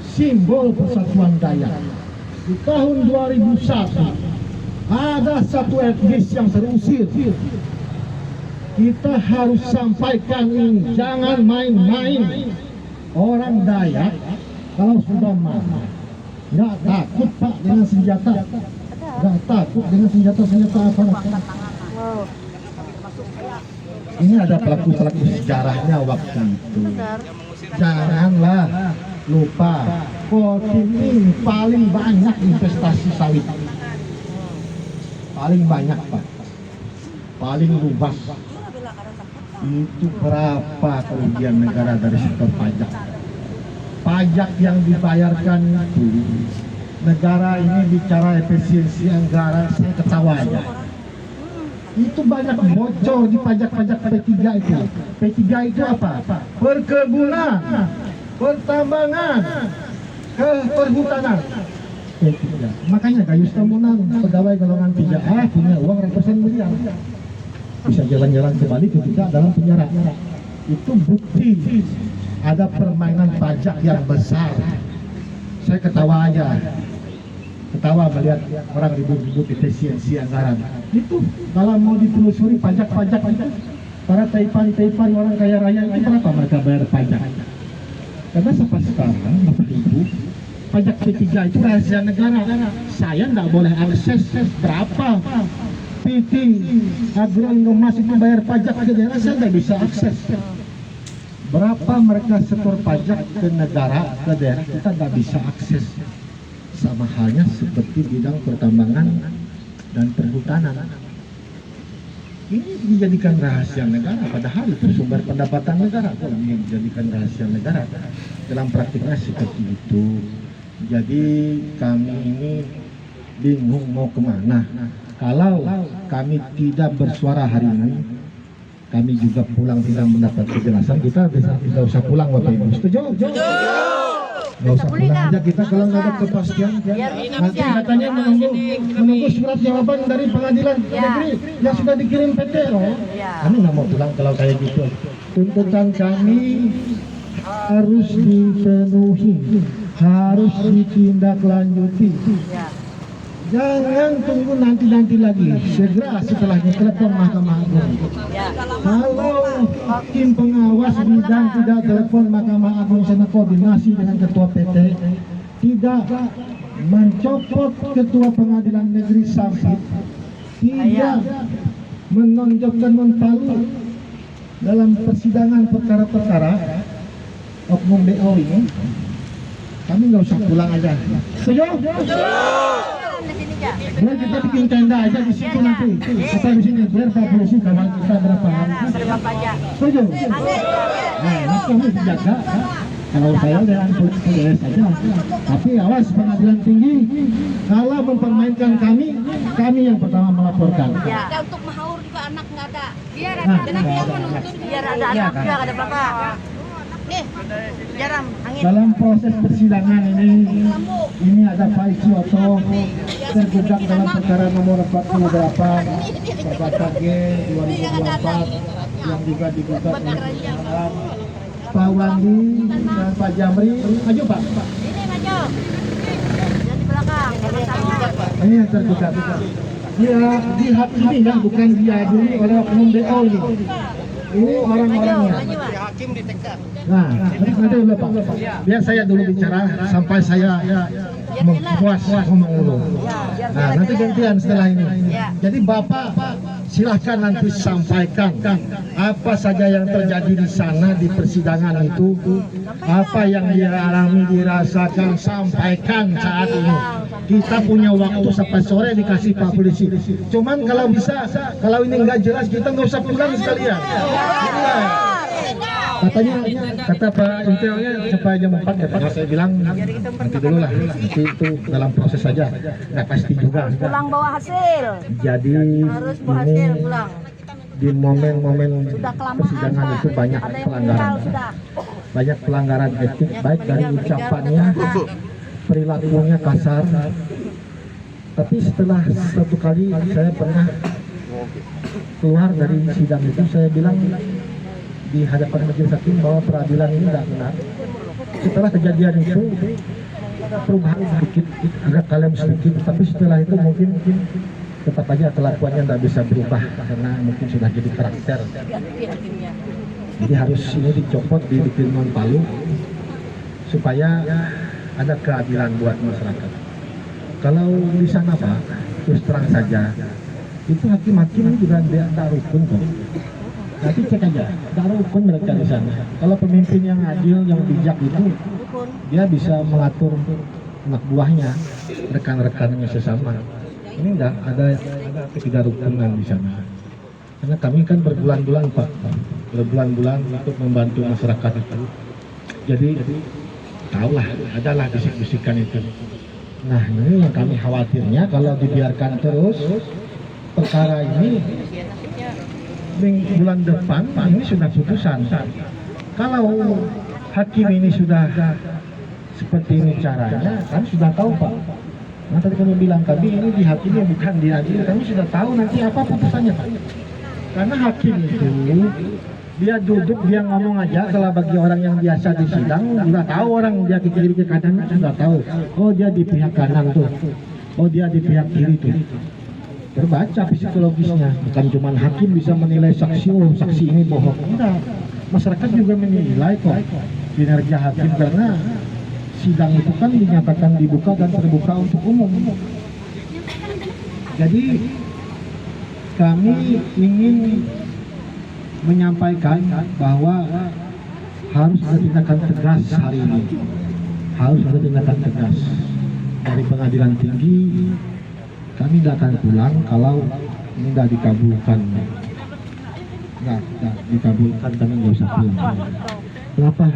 simbol persatuan Dayak. Di tahun 2001 ada satu etnis yang terusir. Kita harus sampaikan ini, jangan main-main. Orang Dayak kalau sudah marah nggak takut Pak dengan senjata, nggak takut dengan senjata apa. Ini ada pelaku-pelaku sejarahnya waktu itu. Janganlah lupa, Kodim ini paling banyak investasi sawit, paling banyak Pak, paling luas. Itu berapa kerugian negara dari sektor pajak? Pajak yang dibayarkan itu, negara ini bicara efisiensi anggaran, saya ketawa aja. Itu banyak bocor di pajak-pajak P3 itu. P3 itu apa? Perkebunan, pertambangan, perhutanan. P3. Makanya Gayus Tamunan, pegawai golongan 3A punya uang ratusan miliar. Bisa jalan-jalan kembali ketika dalam penjara. Itu bukti ada permainan pajak yang besar. Saya ketawa aja. Ketawa melihat orang ribut-ribut efisiensi anggaran. Itu kalau mau ditelusuri pajak-pajak itu, para taipan orang kaya raya itu berapa mereka bayar pajak? Karena sampai sekarang Bapak Ibu, pajak P3 itu rahasia negara. Saya nggak boleh akses berapa PT Agroindomas itu bayar pajak ke daerah, saya nggak bisa akses. Berapa mereka setor pajak ke negara, ke daerah, kita nggak bisa akses. Sama halnya seperti bidang pertambangan dan perhutanan. Ini dijadikan rahasia negara, padahal itu sumber pendapatan negara. Kok ini dijadikan rahasia negara? Dalam praktiknya seperti itu. Jadi kami ini bingung mau kemana. Kalau kami tidak bersuara hari ini, kami juga pulang tidak mendapat kejelasan. Kita tidak usah pulang Bapak Ibu. Setuju? Nggak usah pulang aja kita kalau nggak ada kepastian. Nanti katanya menunggu surat jawaban dari pengadilan negeri yang sudah dikirim PT loh. Kami nggak mau pulang kalau kayak gitu. Tuntutan kami harus dipenuhi, harus ditindaklanjuti. Jangan tunggu nanti lagi, segera setelahnya telepon Mahkamah Agung. Kalau tim pengawas bidang tidak telepon Mahkamah Agung sana koordinasi dengan ketua PT, tidak mencopot ketua pengadilan negeri Sampit, tidak menonjolkan Monpalu dalam persidangan perkara-perkara oknum BO ini, kami nggak usah pulang aja. Setuju? Biar kita bikin tenda aja di situ nanti. Kita di sini biar Pak Polisi kawan kita berapa hari. Setuju? Nah, ini kami dijaga. Kalau saya dengan polisi saja. Tapi awas pengadilan tinggi. Kalau mempermainkan kami yang pertama melaporkan. Ya, untuk mahaur juga anak nggak ada. Biar Nah, ada anak yang menuntut. Biar ada anak juga nggak ada apa-apa. Nih, jaram angin. Dalam proses persidangan ini ada Pak Icioto tergugat dalam perkara nomor 48 PKG 2024 yang juga digugat oleh Pak Wandi dan Pak Jamri. Maju Pak. Ini maju. Jangan di belakang. Ini yang tergugat. Dia dihakimi ya, bukan diadili oleh oknum BO ini. Ini orang-orangnya. Hakim ditekan. Nah, nanti dulu Pak. Biar saya dulu bicara sampai saya puas ngomong dulu. Nah, nanti gantian setelah ini. Jadi Bapak silahkan nanti sampaikan apa saja yang terjadi di sana di persidangan itu, apa yang dialami dirasakan, sampaikan saat ini. Kita punya waktu sampai sore dikasih Pak Polisi. Cuman kalau bisa, kalau ini nggak jelas kita nggak usah pulang sekalian. Katanya kata Pak Intelnya sampai jam 4 ya Pak. Saya bilang nanti dulu lah, nanti itu dalam proses saja, nggak pasti juga. Pulang bawa hasil. Jadi Harus bawa hasil pulang. di momen-momen Sudah kelamaan persidangan Pak. itu banyak Ada yang pelanggaran, meninggal sudah. banyak pelanggaran etik, baik dari meninggal ucapannya, udah perilakunya kasar. Tapi setelah satu kali saya pernah keluar dari sidang itu, saya bilang di hadapan majelis hakim bahwa peradilan ini tidak benar. Setelah kejadian itu ada perubahan sedikit, agak kalem sedikit, tapi setelah itu mungkin tetap aja kelakuannya tidak bisa berubah karena mungkin sudah jadi karakter. Ganti hakimnya. Jadi harus ini dicopot, dibikin non palu supaya ada keadilan buat masyarakat. Kalau di sana Pak, terus terang saja, itu hakim-hakim juga tidak rukun kok. Nanti cek aja, tidak rukun mereka di sana. Kalau pemimpin yang adil, yang bijak itu, dia bisa mengatur anak buahnya, rekan-rekannya sesama. Ini enggak ada ketidakrukunan di sana. Karena kami kan berbulan-bulan Pak, berbulan-bulan untuk membantu masyarakat itu. Jadi tahulah, adalah bisik-bisikan itu. Nah ini yang kami khawatirnya kalau dibiarkan terus perkara ini bulan depan ini sudah putusan. Kalau hakim ini sudah seperti ini caranya, kan sudah tahu Pak. Nah tadi kami bilang kami ini dihakimi bukan diadili, kami sudah tahu nanti apa putusannya Pak. Karena hakim itu dia duduk, dia ngomong aja. Kalau bagi orang yang biasa di sidang sudah tahu, orang dia ke kiri ke kanan sudah tahu. Oh dia di pihak kanan tuh, oh dia di pihak kiri tuh. Terbaca psikologisnya. Bukan cuma hakim bisa menilai saksi, oh saksi ini bohong. Enggak, masyarakat juga menilai kok kinerja hakim karena sidang itu kan dinyatakan dibuka dan terbuka untuk umum. Jadi kami ingin menyampaikan bahwa harus ada tindakan tegas hari ini, harus ada tindakan tegas dari pengadilan tinggi. Kami tidak akan pulang kalau ini tidak dikabulkan. Nggak dikabulkan, kami nggak usah pulang. Kenapa?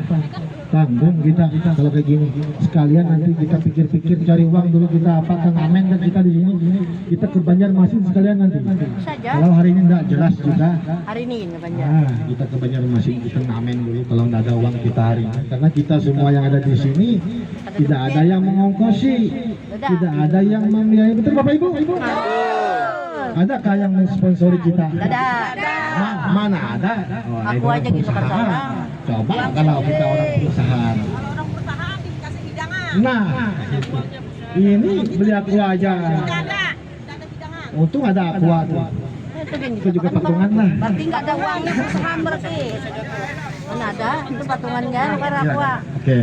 Tanggung kita kalau kayak gini. Sekalian nanti kita pikir-pikir cari uang dulu, kita apa Kang Amen kan kita di sini. Kita ke Banjarmasin sekalian nanti. Kalau hari ini tidak jelas juga. Hari ini Banjar. Nah, kita ke Banjarmasin, kita ngamen dulu kalau tidak ada uang kita hari ini. Karena kita semua yang ada di sini tidak ada yang mengongkosi, tidak ada yang membiayai. Betul Bapak Ibu? Adakah yang mensponsori kita? Ada. Mana ada? Oh, Aku aja gitu kan saya. Coba kalau kita orang perusahaan. Nah, ini beli aku aja. Untung ada aqua tuh. Itu juga patungan lah. Berarti nggak ada uangnya perusahaan berarti. Mana ada? Itu patungannya bukan aqua. Oke.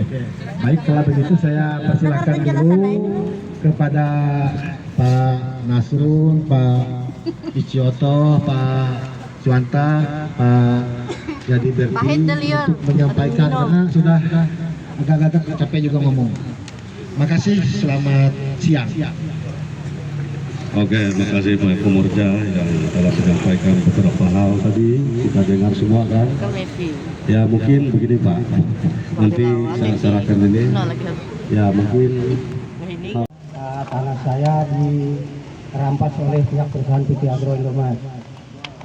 Baik, kalau begitu saya persilahkan dulu kepada Pak Nasrun, Pak Icioto, Pak Suanta, Pak Jadi Berti untuk menyampaikan karena sudah agak-agak capek juga ngomong. Makasih, selamat siang. Oke, makasih Pak Pemurja yang telah menyampaikan beberapa hal tadi, kita dengar semua kan. Ya mungkin begini Pak, nanti saya serahkan ini. Ya mungkin Tanah saya dirampas oleh pihak perusahaan PT Agro Indomaret.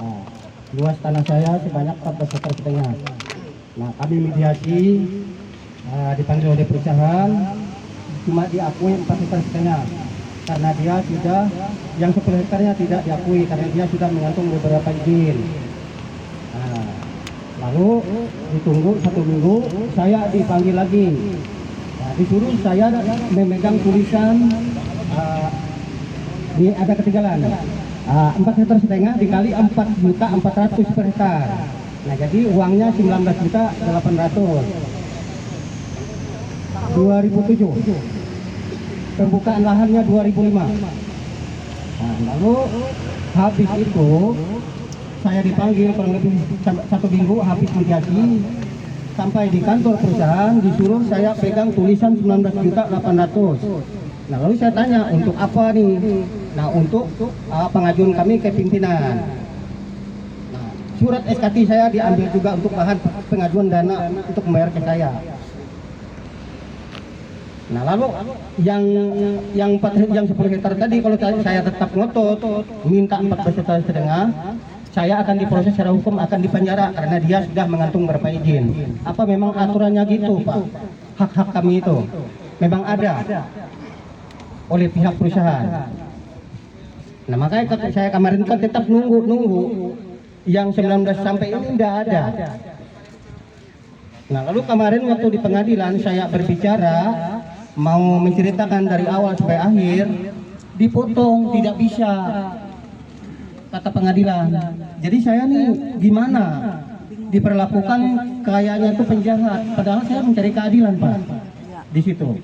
Nah, luas tanah saya sebanyak 14 meter setengah. Nah, kami mediasi, dipanggil oleh perusahaan, cuma diakui 4 meter setengah. Karena dia sudah, yang 10 hektarnya tidak diakui, karena dia sudah mengantung beberapa izin. Nah, lalu ditunggu 1 minggu, saya dipanggil lagi. Nah, disuruh saya memegang tulisan, ini ada ketinggalan. 4 meter setengah dikali 4.400.000 per hektar. Nah jadi uangnya 19.800. 2007. Pembukaan lahannya 2005. Nah, lalu habis itu saya dipanggil kurang lebih 1 minggu habis mediasi. Sampai di kantor perusahaan disuruh saya pegang tulisan 19.800. Nah lalu saya tanya untuk apa nih? Nah untuk pengajuan kami ke pimpinan. Nah surat SKT saya diambil juga untuk bahan pengajuan dana untuk membayar ke saya. Nah lalu yang 10 hektar tadi, kalau saya tetap ngotot minta 14,5 juta, saya akan diproses secara hukum, akan dipenjara karena dia sudah mengantung beberapa izin. Apa memang aturannya gitu, Pak? Hak-hak kami itu memang ada oleh pihak perusahaan. Nah makanya saya kemarin kan tetap nunggu yang 19 sampai ini tidak ada. Nah lalu kemarin waktu di pengadilan saya berbicara mau menceritakan dari awal sampai akhir, dipotong, tidak bisa, kata pengadilan. Jadi saya nih gimana, diperlakukan kayaknya itu penjahat, padahal saya mencari keadilan, Pak, di situ.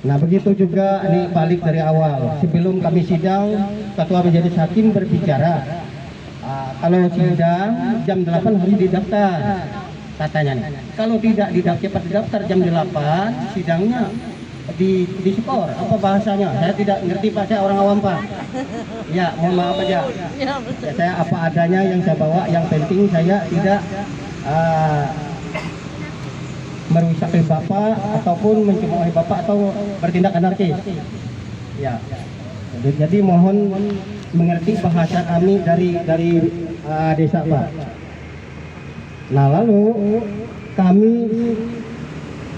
Nah begitu juga ini balik dari awal, sebelum kami sidang ketua majelis hakim berbicara, kalau sidang jam 8 harus didaftar katanya nih. Kalau tidak cepat didaftar jam 8, sidangnya di skor. Apa bahasanya? Saya tidak ngerti, Pak, saya orang awam, Pak. Ya, mohon maaf aja. Ya, saya apa adanya yang saya bawa, yang penting saya tidak merusakai Bapak ataupun mencemoohi Bapak atau bertindak anarkis. Ya. Jadi mohon mengerti bahasa kami dari desa, Pak. Nah lalu kami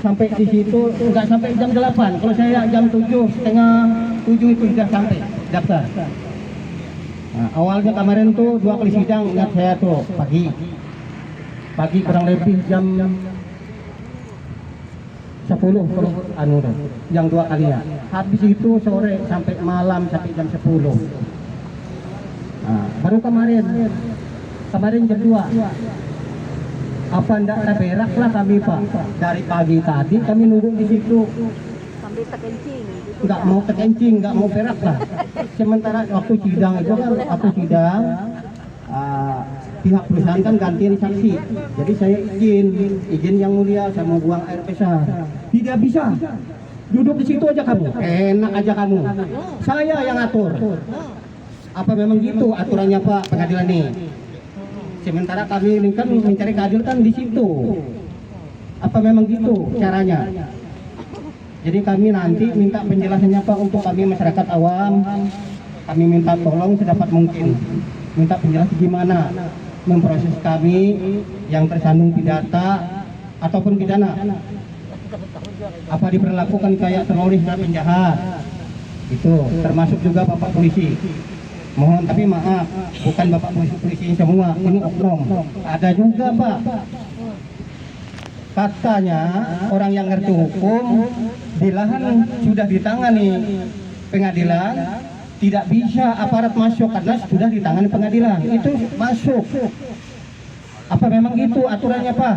sampai di situ nggak sampai jam 8. Kalau saya jam 7:30 itu sudah sampai daftar. Nah, awalnya kemarin tuh 2 kali sidang, ingat saya tuh pagi kurang lebih jam 10 yang 2 kalinya. Habis itu sore sampai malam sampai jam 10. Nah, baru kemarin jam 2. Apa ndak berak lah kami, Pak. Dari pagi tadi kami nunggu di situ. Sambil terkencing. Nggak mau terkencing, nggak mau berak lah. Sementara waktu sidang itu kan, pihak perusahaan kan gantiin saksi. Jadi saya izin yang mulia, saya mau buang air besar. Tidak bisa. Duduk di situ aja kamu. Enak aja kamu. Saya yang atur. Apa memang gitu aturannya, Pak, pengadilan ini? Sementara kami ini kan mencari keadilan di situ. Apa memang gitu caranya? Jadi kami nanti minta penjelasannya, Pak, untuk kami masyarakat awam. Kami minta tolong sedapat mungkin. Minta penjelasan gimana memproses kami yang tersandung pidata ataupun pidana. Apa diperlakukan kayak teroris dan penjahat? Itu termasuk juga Bapak polisi. Mohon tapi maaf, bukan Bapak polisi semua, ini oknum. Ada juga, Pak. Katanya orang yang ngerti hukum di lahan sudah ditangani pengadilan, tidak bisa aparat masuk karena sudah ditangani pengadilan. Itu masuk. Apa memang gitu aturannya, Pak?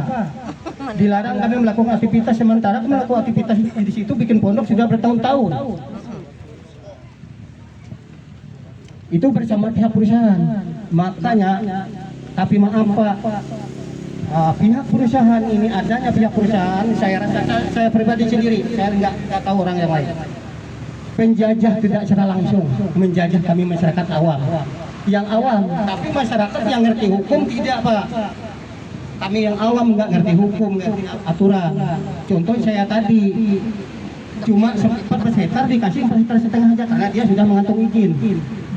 Dilarang kami melakukan aktivitas, sementara melakukan aktivitas di situ bikin pondok sudah bertahun-tahun. Itu bersama pihak perusahaan. Makanya, tapi maaf, Pak, pihak perusahaan ini, adanya pihak perusahaan, saya rasa saya pribadi sendiri, saya nggak tahu orang yang lain. Penjajah tidak secara langsung menjajah kami masyarakat awam. Yang awam, tapi masyarakat yang ngerti hukum tidak, Pak. Kami yang awam nggak ngerti hukum, ngerti aturan. Contoh saya tadi, cuma 14 hektar dikasih 4,5 hektar aja karena dia sudah mengantung izin.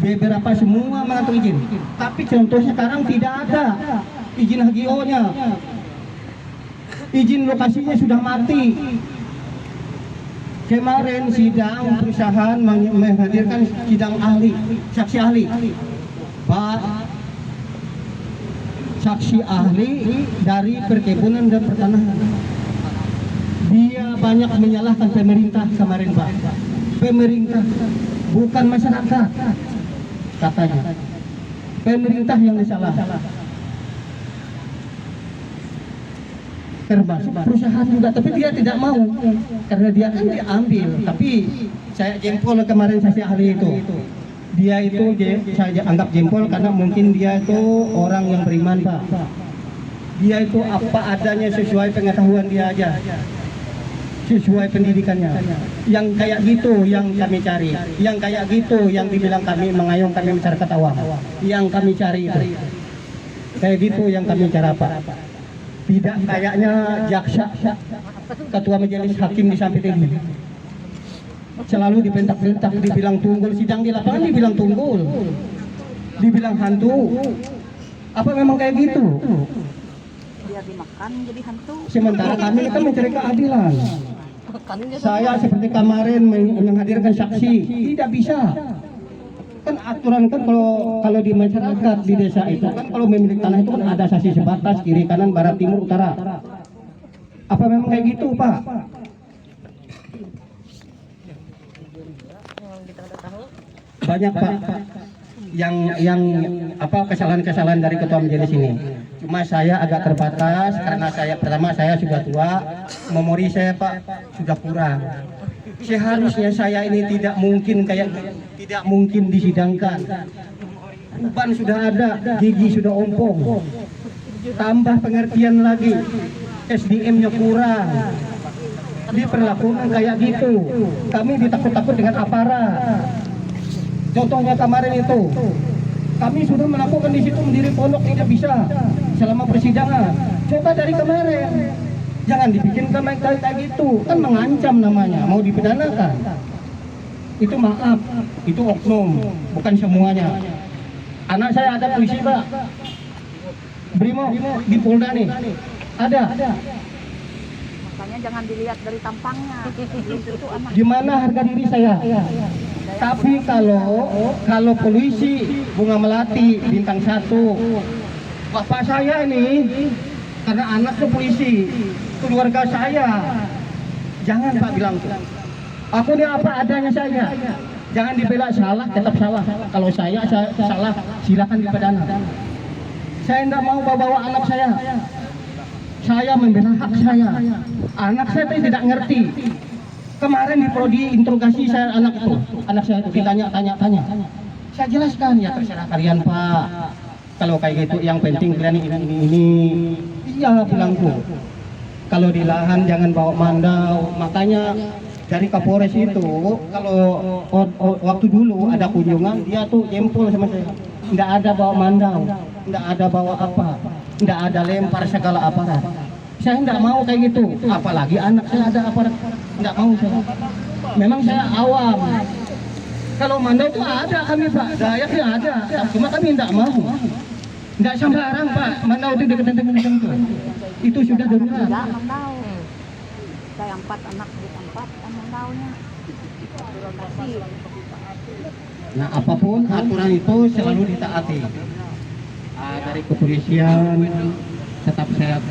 Beberapa semua mengantung izin. Tapi contoh sekarang tidak ada izin HGO-nya. Izin lokasinya sudah mati. Kemarin sidang perusahaan menghadirkan sidang ahli, saksi ahli. Pak, saksi ahli dari perkebunan dan pertanahan. Dia banyak menyalahkan pemerintah kemarin, Pak. Pemerintah, bukan masyarakat, katanya. Pemerintah yang disalah. Termasuk perusahaan juga, tapi dia tidak mau karena dia kan diambil. Tapi saya jempol kemarin saksi ahli itu. Dia itu saya anggap jempol karena mungkin dia itu orang yang beriman, Pak. Dia itu apa adanya sesuai pengetahuan dia aja. sesuai pendidikannya. Yang kayak gitu yang kami cari, yang kayak gitu yang dibilang kami mengayong kami masyarakat awam, yang kami cari itu kayak gitu yang kami cari Pak. Tidak kayaknya jaksa, ketua majelis hakim di Sampit ini selalu dibentak-bentak, dibilang tunggul, sidang di lapangan dibilang tunggul, dibilang hantu. Apa memang kayak gitu? Biar dimakan jadi hantu. Sementara kami kan mencari keadilan. Saya seperti kemarin menghadirkan saksi tidak bisa. Kan aturan kan kalau di masyarakat di desa itu kan kalau memiliki tanah itu kan ada saksi sebatas kiri kanan barat timur utara. Apa memang kayak gitu Pak? Kita udah tahu. Banyak Pak yang apa kesalahan-kesalahan dari ketua majelis ini. Cuma saya agak terbatas karena pertama saya sudah tua, memori saya Pak sudah kurang. Seharusnya saya ini tidak mungkin disidangkan. Uban sudah ada, gigi sudah ompong. Tambah pengertian lagi, SDM-nya kurang. Diperlakukan kayak gitu. Kami ditakut-takut dengan aparat. Contohnya kemarin itu, kami sudah melakukan di situ mendiri pondok tidak bisa selama persidangan. Coba dari kemarin, jangan dibikin kayak gitu, kan mengancam namanya, mau dipidanakan. Itu maaf, itu oknum, bukan semuanya. Anak saya ada polisi Pak, Brimo di Polda nih, ada. Makanya jangan dilihat dari tampangnya. Itu anak. Gimana harga diri saya? Tapi kalau polisi Bunga Melati bintang 1, bapak saya ini karena anaknya polisi, keluarga saya, jangan Pak bilang tuh. Aku ini apa adanya saya. Jangan dibela salah, tetap salah. Kalau saya salah, silakan dipidana. Saya tidak mau bawa anak saya. Saya membela hak saya. Anak saya tidak ngerti. Kemarin di interogasi saya anak saya itu ditanya-tanya. Saya jelaskan ya terserah kalian Pak. Kalau kayak gitu yang penting kalian ini. Iya bilangku. Kalau di lahan jangan bawa mandau. Makanya dari Kapolres itu kalau waktu dulu ada kunjungan dia tuh jempol sama saya. Nggak ada bawa mandau, nggak ada bawa apa, nggak ada lempar segala aparat. Saya nggak mau kayak gitu, apalagi anak saya ada aparat, nggak mau saya. Memang saya awam. Kalau mandau itu ada kami Pak, dayaknya ada, cuma kami nggak mau. Nggak sembarang Pak, mandau itu dekat-dekat itu. Itu sudah darurat. Enggak mandau. Saya 4 anak di tempat mandaunya. Lokasi. Nah apapun aturan itu selalu ditaati. Dari kepolisian tetap saya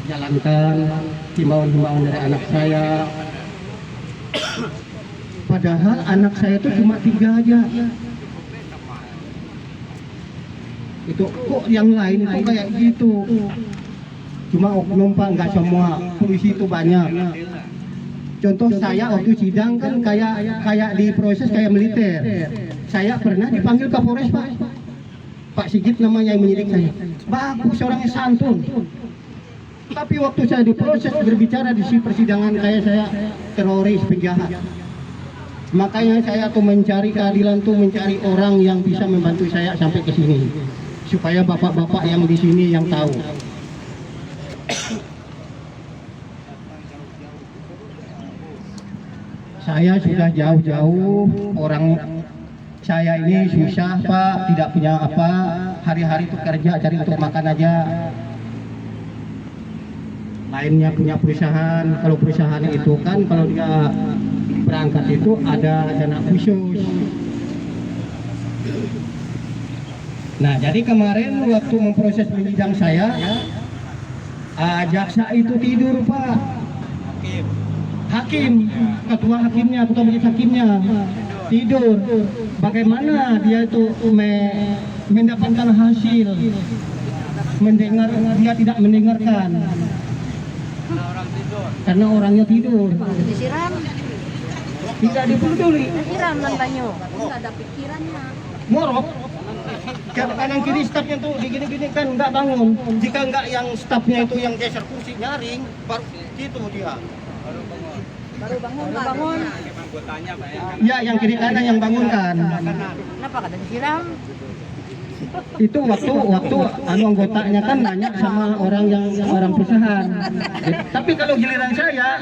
jalankan himbauan-himbauan dari anak saya. Padahal anak saya itu cuma 3 aja. Itu kok yang lain itu kayak gitu. Cuma oknum Pak, nggak semua. Polisi itu banyak. Contoh saya waktu sidang kan kayak di proses kayak militer. Saya pernah dipanggil Kapolres Pak. Pak Sigit namanya yang menyidik saya. Bagus, orangnya santun. Tapi waktu saya diproses berbicara di persidangan kayak saya teroris, penjahat. Makanya saya tuh mencari keadilan tuh mencari orang yang bisa membantu saya sampai ke sini. Supaya bapak-bapak yang di sini yang tahu. Saya sudah jauh-jauh, orang saya ini susah Pak, tidak punya apa, hari-hari itu kerja cari untuk makan aja. Lainnya punya perusahaan, kalau perusahaan itu kan kalau dia berangkat itu ada dana khusus. Nah jadi kemarin waktu memproses penyidang saya, jaksa itu tidur Pak. Hakim, ketua hakimnya, ketua majelis hakimnya tidur. Bagaimana dia itu mendapatkan hasil? Mendengar, dia tidak mendengarkan. Karena orangnya tidur. Disiram. Tidak dipeduli. Disiram nantanyo. Enggak ada pikirannya. Morok. Kanan kiri stafnya tuh digini-gini kan nggak bangun. Jika nggak yang stafnya itu yang geser kursi nyaring, baru gitu dia. Baru bangun. Ya, yang kiri kanan yang bangunkan. Kenapa kata disiram? Itu waktu anggotanya kan nanya sama orang perusahaan. Tapi kalau giliran saya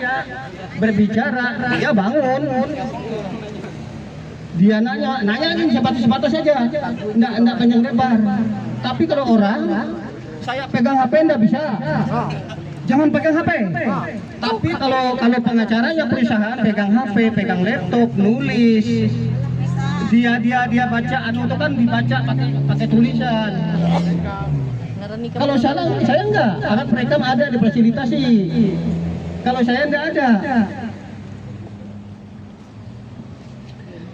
berbicara, dia bangun. Dia nanyain sepatu saja, enggak panjang lebar. Tapi kalau orang, saya pegang HP enggak bisa. Jangan pegang HP. Tapi kalau pengacaranya perusahaan pegang HP, pegang laptop, nulis. Dia baca itu kan dibaca pakai tulisan. Kalau saya enggak, alat mereka ada difasilitasi. Kalau saya enggak ada.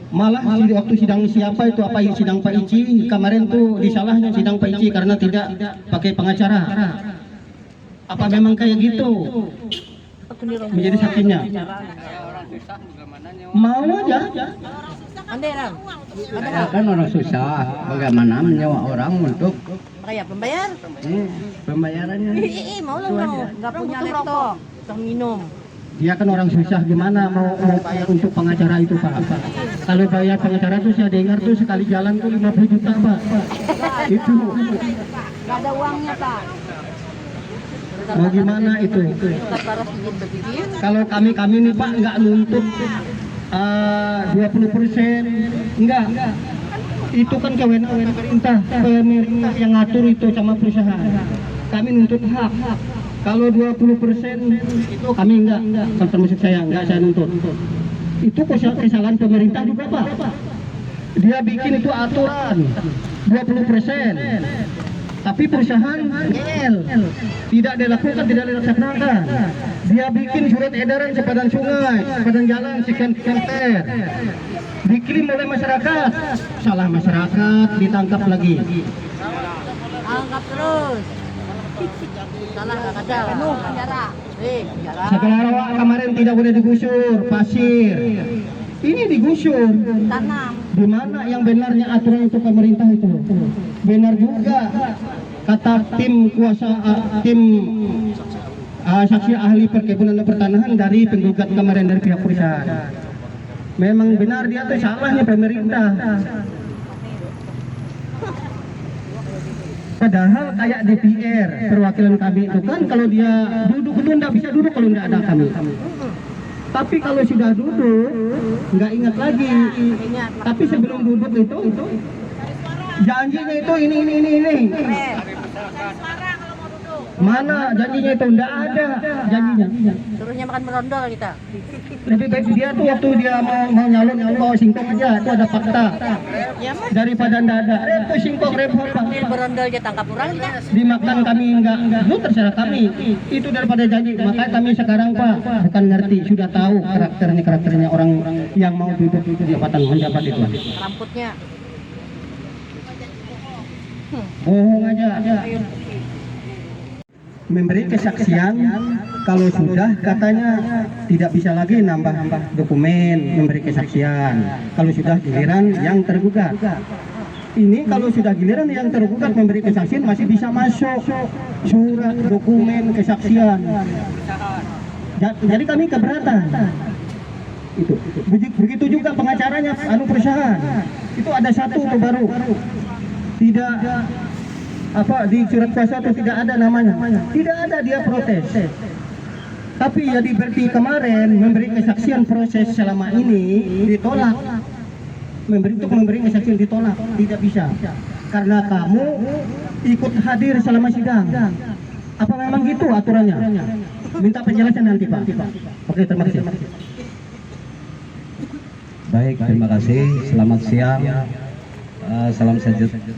Malah waktu sidang siapa itu sidang Pak Ici kemarin tuh disalahnya sidang Pak Ici karena tidak pakai pengacara. Apa memang kayak gitu? Menjadi saksinya. Mau aja. Andai Ram. Ya, kan orang susah, bagaimana menyewa orang untuk Kayak pembayar. pembayarannya? Mau lah mau. Nggak punya laptop. Bisa minum. Dia kan orang susah, gimana mau bayar untuk pengacara itu Pak? Kalau bayar pengacara tuh saya dengar tuh sekali jalan tuh 50 juta Pak. Itu. Nggak ada uangnya Pak. Mau gimana itu? Kalau kami nih Pak nggak nuntut 20%, enggak. Itu kan kewenangan pemerintah yang ngatur itu sama perusahaan. Kami nuntut hak. Kalau 20% itu kami enggak, termasuk saya enggak saya nuntut. Itu kesalahan pemerintah juga Pak. Dia bikin itu aturan 20%. Tapi perusahaan ngel, tidak dilakukan, tidak dilaksanakan. Dia bikin surat edaran sepadan sungai, sepadan jalan sekian meter. Dikirim oleh masyarakat, salah masyarakat ditangkap lagi. Angkat terus. Salah nggak ada. Penjara. Penjara. Segala kemarin tidak boleh digusur, pasir. Ini digusur. Tanam. Di mana yang benarnya aturan itu pemerintah itu? Benar juga kata tim saksi ahli perkebunan dan pertanahan dari penggugat kemarin dari pihak perusahaan. Memang benar dia tuh salahnya pemerintah. Padahal kayak DPR perwakilan kami itu kan kalau dia duduk itu nggak bisa duduk kalau nggak ada kami. Tapi kalau sudah duduk nggak ingat lagi. Tapi sebelum duduk itu janjinya itu ini. Mana janjinya itu nggak ada janjinya. Suruhnya makan berondol kita. Lebih baik dia tuh waktu dia mau nyalon bawa singkong aja, itu ada fakta. Ya mas. Daripada nggak ada, itu singkong repot Pak. Berondol aja tangkap orang kita. Dimakan kami enggak, lu terserah kami. Itu daripada janji. Makanya kami sekarang Pak bukan ngerti, sudah tahu karakternya orang yang mau duduk itu jabatan menjabat itu. Rambutnya. Bohong aja. Memberi kesaksian kalau sudah katanya tidak bisa lagi nambah dokumen memberi kesaksian. Kalau sudah giliran yang tergugat. Ini kalau sudah giliran yang tergugat memberi kesaksian masih bisa masuk surat dokumen kesaksian. Jadi kami keberatan. Itu. Begitu juga pengacaranya perusahaan. Itu ada satu baru. Tidak di surat kuasa itu tidak ada namanya. Tidak ada, dia protes. Tapi ya berarti kemarin memberi kesaksian proses selama ini ditolak. Untuk memberi kesaksian ditolak, tidak bisa. Karena kamu ikut hadir selama sidang. Apa memang gitu aturannya? Minta penjelasan nanti Pak. Oke, terima kasih. Baik, terima kasih. Selamat siang. Salam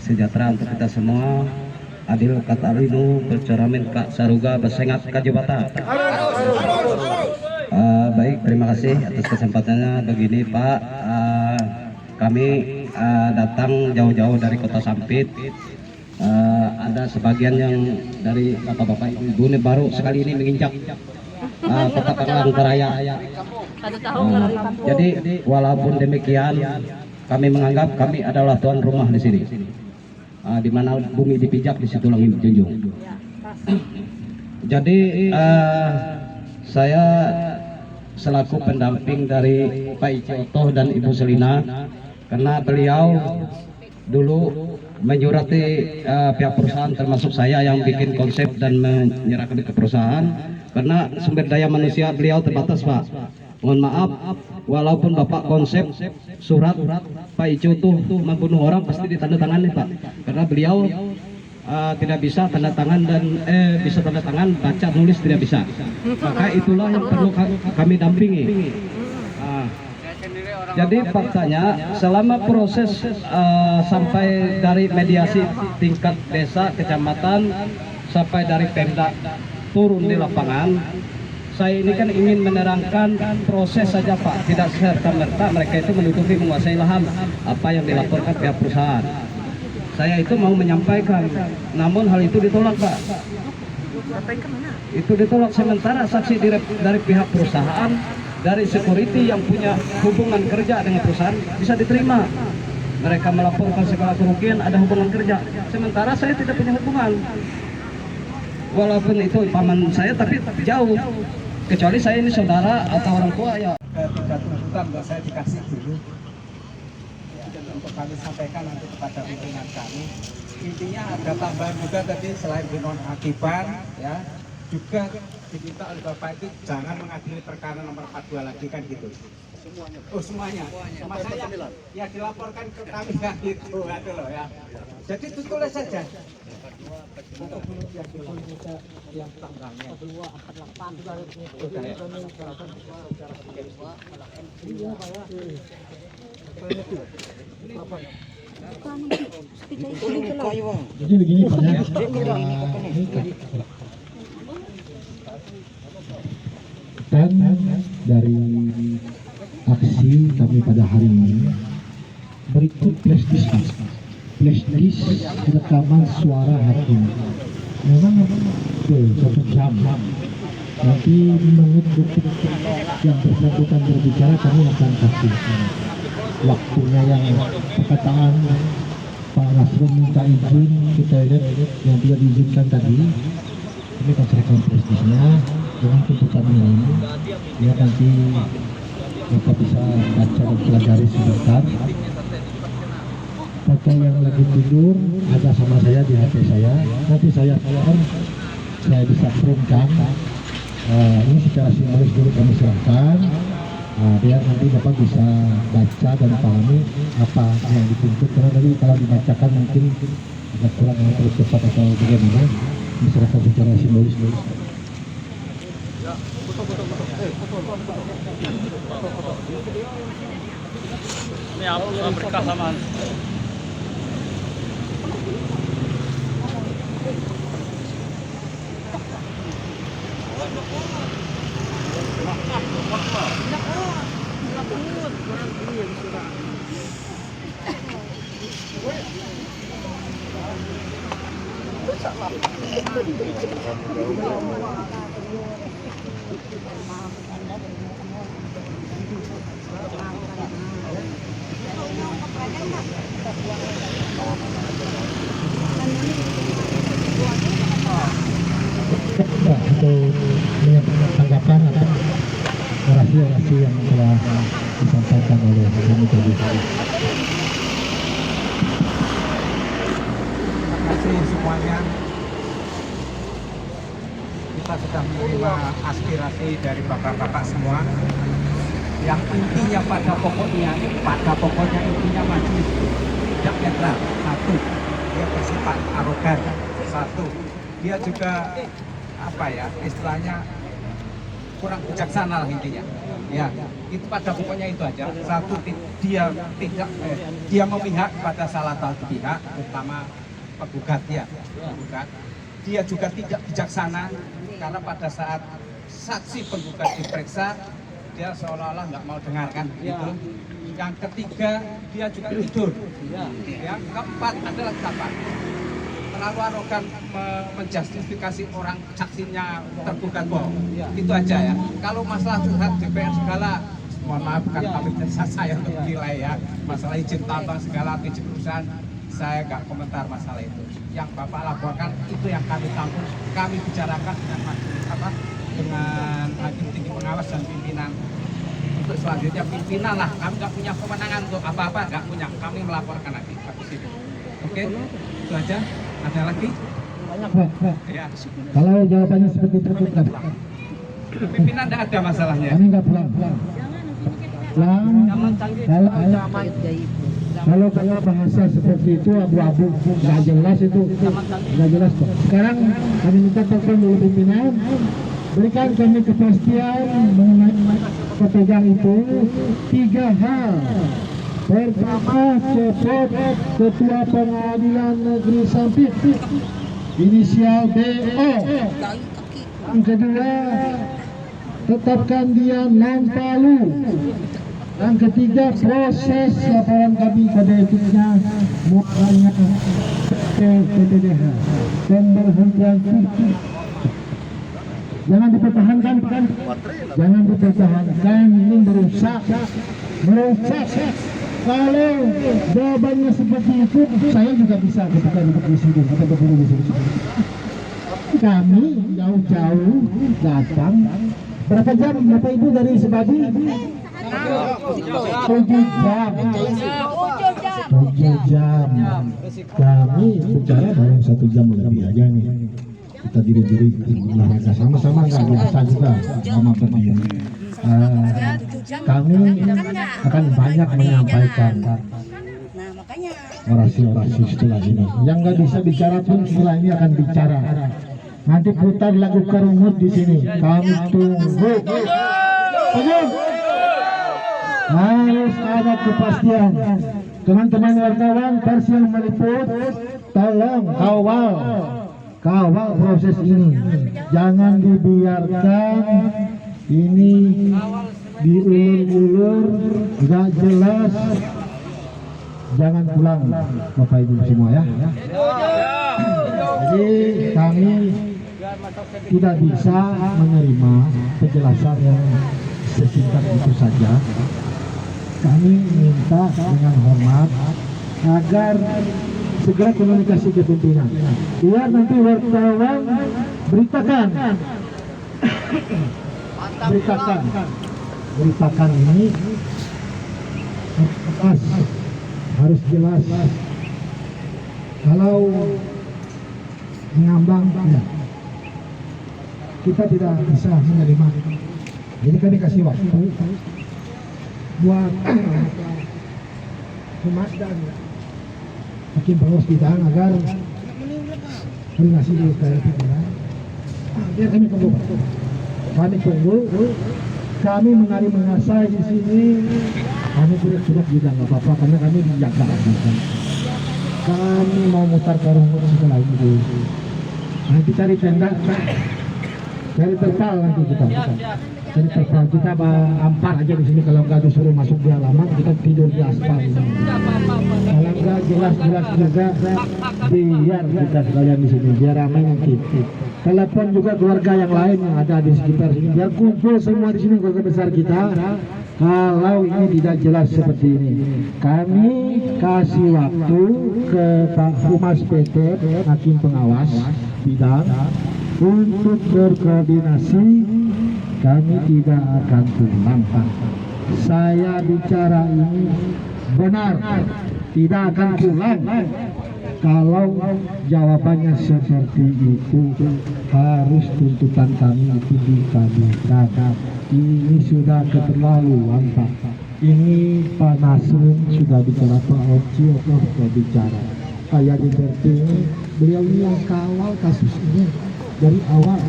sejahtera untuk kita semua. Adil kata Alinu, bercoramin Kak Saruga, bersengat Kajubata. Baik, terima kasih atas kesempatannya. Begini Pak, kami datang jauh-jauh dari Kota Sampit. Ada sebagian yang dari bapak-bapak ibu ini baru sekali ini menginjak Kota Palangkaraya. Jadi walaupun demikian, kami menganggap kami adalah tuan rumah di sini. Di mana bumi dipijak, di situ langit dijunjung. Jadi saya selaku pendamping dari Pak Icioto dan Ibu Selina, karena beliau dulu menyurati pihak perusahaan termasuk saya yang bikin konsep dan menyerahkan ke perusahaan, karena sumber daya manusia beliau terbatas, Pak. Mohon maaf, walaupun Bapak konsep surat Pak Icioto membunuh orang pasti ditandatangani, Pak, karena beliau tidak bisa tanda tangan dan bisa tanda tangan, baca nulis tidak bisa. Maka itulah yang perlu kami dampingi. Jadi faktanya selama proses sampai dari mediasi tingkat desa, kecamatan, sampai dari Pemda turun di lapangan, saya ini kan ingin menerangkan proses saja, Pak. Tidak serta-merta mereka itu menutupi menguasai lahan apa yang dilaporkan pihak perusahaan. Saya itu mau menyampaikan, namun hal itu ditolak, Pak. Itu ditolak, sementara saksi dari pihak perusahaan, dari security yang punya hubungan kerja dengan perusahaan bisa diterima. Mereka melaporkan segala kerugian, ada hubungan kerja. Sementara saya tidak punya hubungan. Walaupun itu paman saya, tapi jauh. Kecuali saya ini saudara atau orang tua ya. Tiga tuntutan nggak saya dikasih dulu. Untuk kami sampaikan nanti kepada pimpinan kami. Intinya ada tambahan juga tadi selain dinonaktifan, ya, juga diminta oleh Bapak itu jangan mengadili perkara nomor 42 lagi kan gitu. Semuanya. Oh semuanya. Maksudnya ya dilaporkan ke kami kan gitu, aduh loh ya. Jadi tulis saja. Untuk dulu yang kita yang tanggalnya. Kedua 48. Jadi begini Pak ya. Dan dari aksi kami pada hari ini berikut flash disk rekaman suara hakim. Memang betul 1 jam. Nanti menurut detik-detik yang bersangkutan berbicara kami akan kasih waktunya yang perkataan Pak Nasrul minta izin ke toilet yang tidak diizinkan tadi. Ini akan serahkan prestisnya dengan tuntutan ini. Ya nanti Bapak bisa baca dan pelajari sebentar. Foto yang lagi tidur ada sama saya di HP saya. Nanti saya bisa printkan. Ini secara simbolis dulu kami serahkan. Biar nanti Bapak bisa baca dan pahami apa yang dituntut. Karena tadi kalau dibacakan mungkin agak kurang terus cepat atau bagaimana. Diserahkan secara simbolis dulu. Ini apa berkah sama? Untuk menyampaikan tanggapan atau orasi-orasi yang telah disampaikan oleh kami tadi. Terima kasih semuanya. Kita sudah menerima aspirasi dari bapak-bapak semua. Yang intinya pada pokoknya intinya majelis tidak netral. Satu, dia bersifat arogan. Satu, dia juga apa ya istilahnya kurang bijaksana lah intinya. Ya, itu pada pokoknya itu aja. Satu, dia memihak pada salah satu pihak, terutama penggugat ya. Penggugat. Dia juga tidak bijaksana karena pada saat saksi penggugat diperiksa dia seolah-olah nggak mau dengarkan gitu. Yang ketiga dia juga tidur. Yang keempat adalah apa? Terlalu arogan menjustifikasi orang saksinya tergugat bohong. Itu aja ya. Kalau masalah curhat DPR segala, mohon maaf bukan kapasitas saya untuk menilai ya. Masalah izin tambang segala, izin perusahaan, saya nggak komentar masalah itu. Yang Bapak laporkan itu yang kami tampung, kami bicarakan dengan dengan hakim tinggi pengawas dan pimpinan. Untuk selanjutnya pimpinan lah, kami nggak punya kewenangan untuk apa-apa, nggak punya. Kami melaporkan nanti ke situ. Oke, itu aja. Ada lagi? Ya. Kalau jawabannya seperti itu kan, Pimpinan tidak ada masalahnya. kami nggak pulang. Kalau bahasa seperti itu abu-abu, nggak jelas itu, nggak jelas kok. Sekarang kami minta telepon dulu pimpinan, berikan kami kepastian mengenai pepegang itu 3 hal. Pertama, cepat Ketua Pengadilan Negeri Sampit, inisial BO. Yang kedua, tetapkan dia non palu. Yang ketiga, proses laporan kami pada etiknya mukanya ke PPDH. Pemberhentian cuti. Jangan dipertahankan, jangan dipertahankan, ini merusak. Kalau jawabannya seperti itu, saya juga bisa ketika duduk di sini atau berdiri di sini. Kami jauh-jauh datang. Berapa jam Bapak Ibu dari Sebabi? 7 jam. 7 jam. Kami bicara baru 1 jam lebih aja nih. Kita diri-diri olahraga sama-sama nggak biasa juga sama berdiri. Kami akan banyak menyampaikan orasi-orasi setelah ini. Yang nggak bisa bicara pun setelah ini akan bicara. Nanti putar lagu Kerungut di sini. Kami tunggu. Harus ada kepastian. Teman-teman wartawan pers yang meliput, tolong kawal proses ini. Jangan dibiarkan ini diulur-ulur, nggak jelas. Jangan pulang, Bapak Ibu semua ya. Jadi kami tidak bisa menerima penjelasan yang sesingkat itu saja. Kami minta dengan hormat agar segera komunikasi ke pimpinan. Biar nanti wartawan beritakan ini harus jelas. Kalau mengambang, ya, kita tidak bisa menerima. Jadi kami kasih waktu buat Humas dan Hakim Pengawas Bidang agar koordinasi di pimpinan. Biar kami tunggu. Kami mengasah di sini. Kami sudah juga nggak apa-apa karena kami dijaga. Kami mau mutar Kerungut setelah itu. Nanti cari tenda, cari terpal nanti kita. Cari terpal kita ampar aja di sini, kalau nggak disuruh masuk di halaman kita tidur di aspal. Kalau nggak jelas-jelas juga biar kita sekalian di sini biar ramai nanti. Telepon juga keluarga yang lain yang ada di sekitar sini biar kumpul semua di sini keluarga besar kita. Kalau ini tidak jelas seperti ini, kami kasih waktu ke Pak Humas PT Hakim Pengawas Bidang untuk berkoordinasi. Kami tidak akan pulang, Pak. Saya bicara ini benar, tidak akan pulang. Kalau jawabannya seperti itu, harus tuntutan kami itu dikabulkan. Ini sudah keterlaluan, Pak. Ini Pak Nasrun sudah bicara, Pak Oci sudah bicara. Saya di ini, beliau ini yang kawal kasus ini dari awal.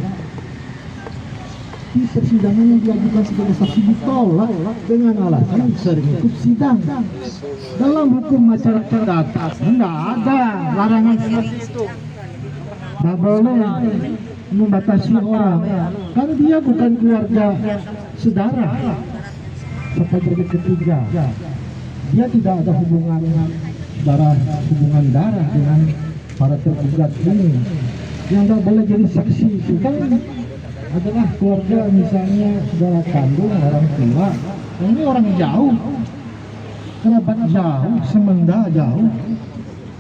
Di persidangan yang diajukan sebagai saksi ditolak dengan alasan sering ikut sidang. Dalam hukum masyarakat data tidak ada larangan seperti itu. Tidak boleh membatasi orang. Kan dia bukan keluarga saudara sampai derajat ketiga. Dia tidak ada hubungan darah dengan para tergugat ini. Yang tidak boleh jadi saksi itu kan adalah keluarga, misalnya saudara kandung, orang tua. Ini orang jauh, kerabat jauh, semenda jauh,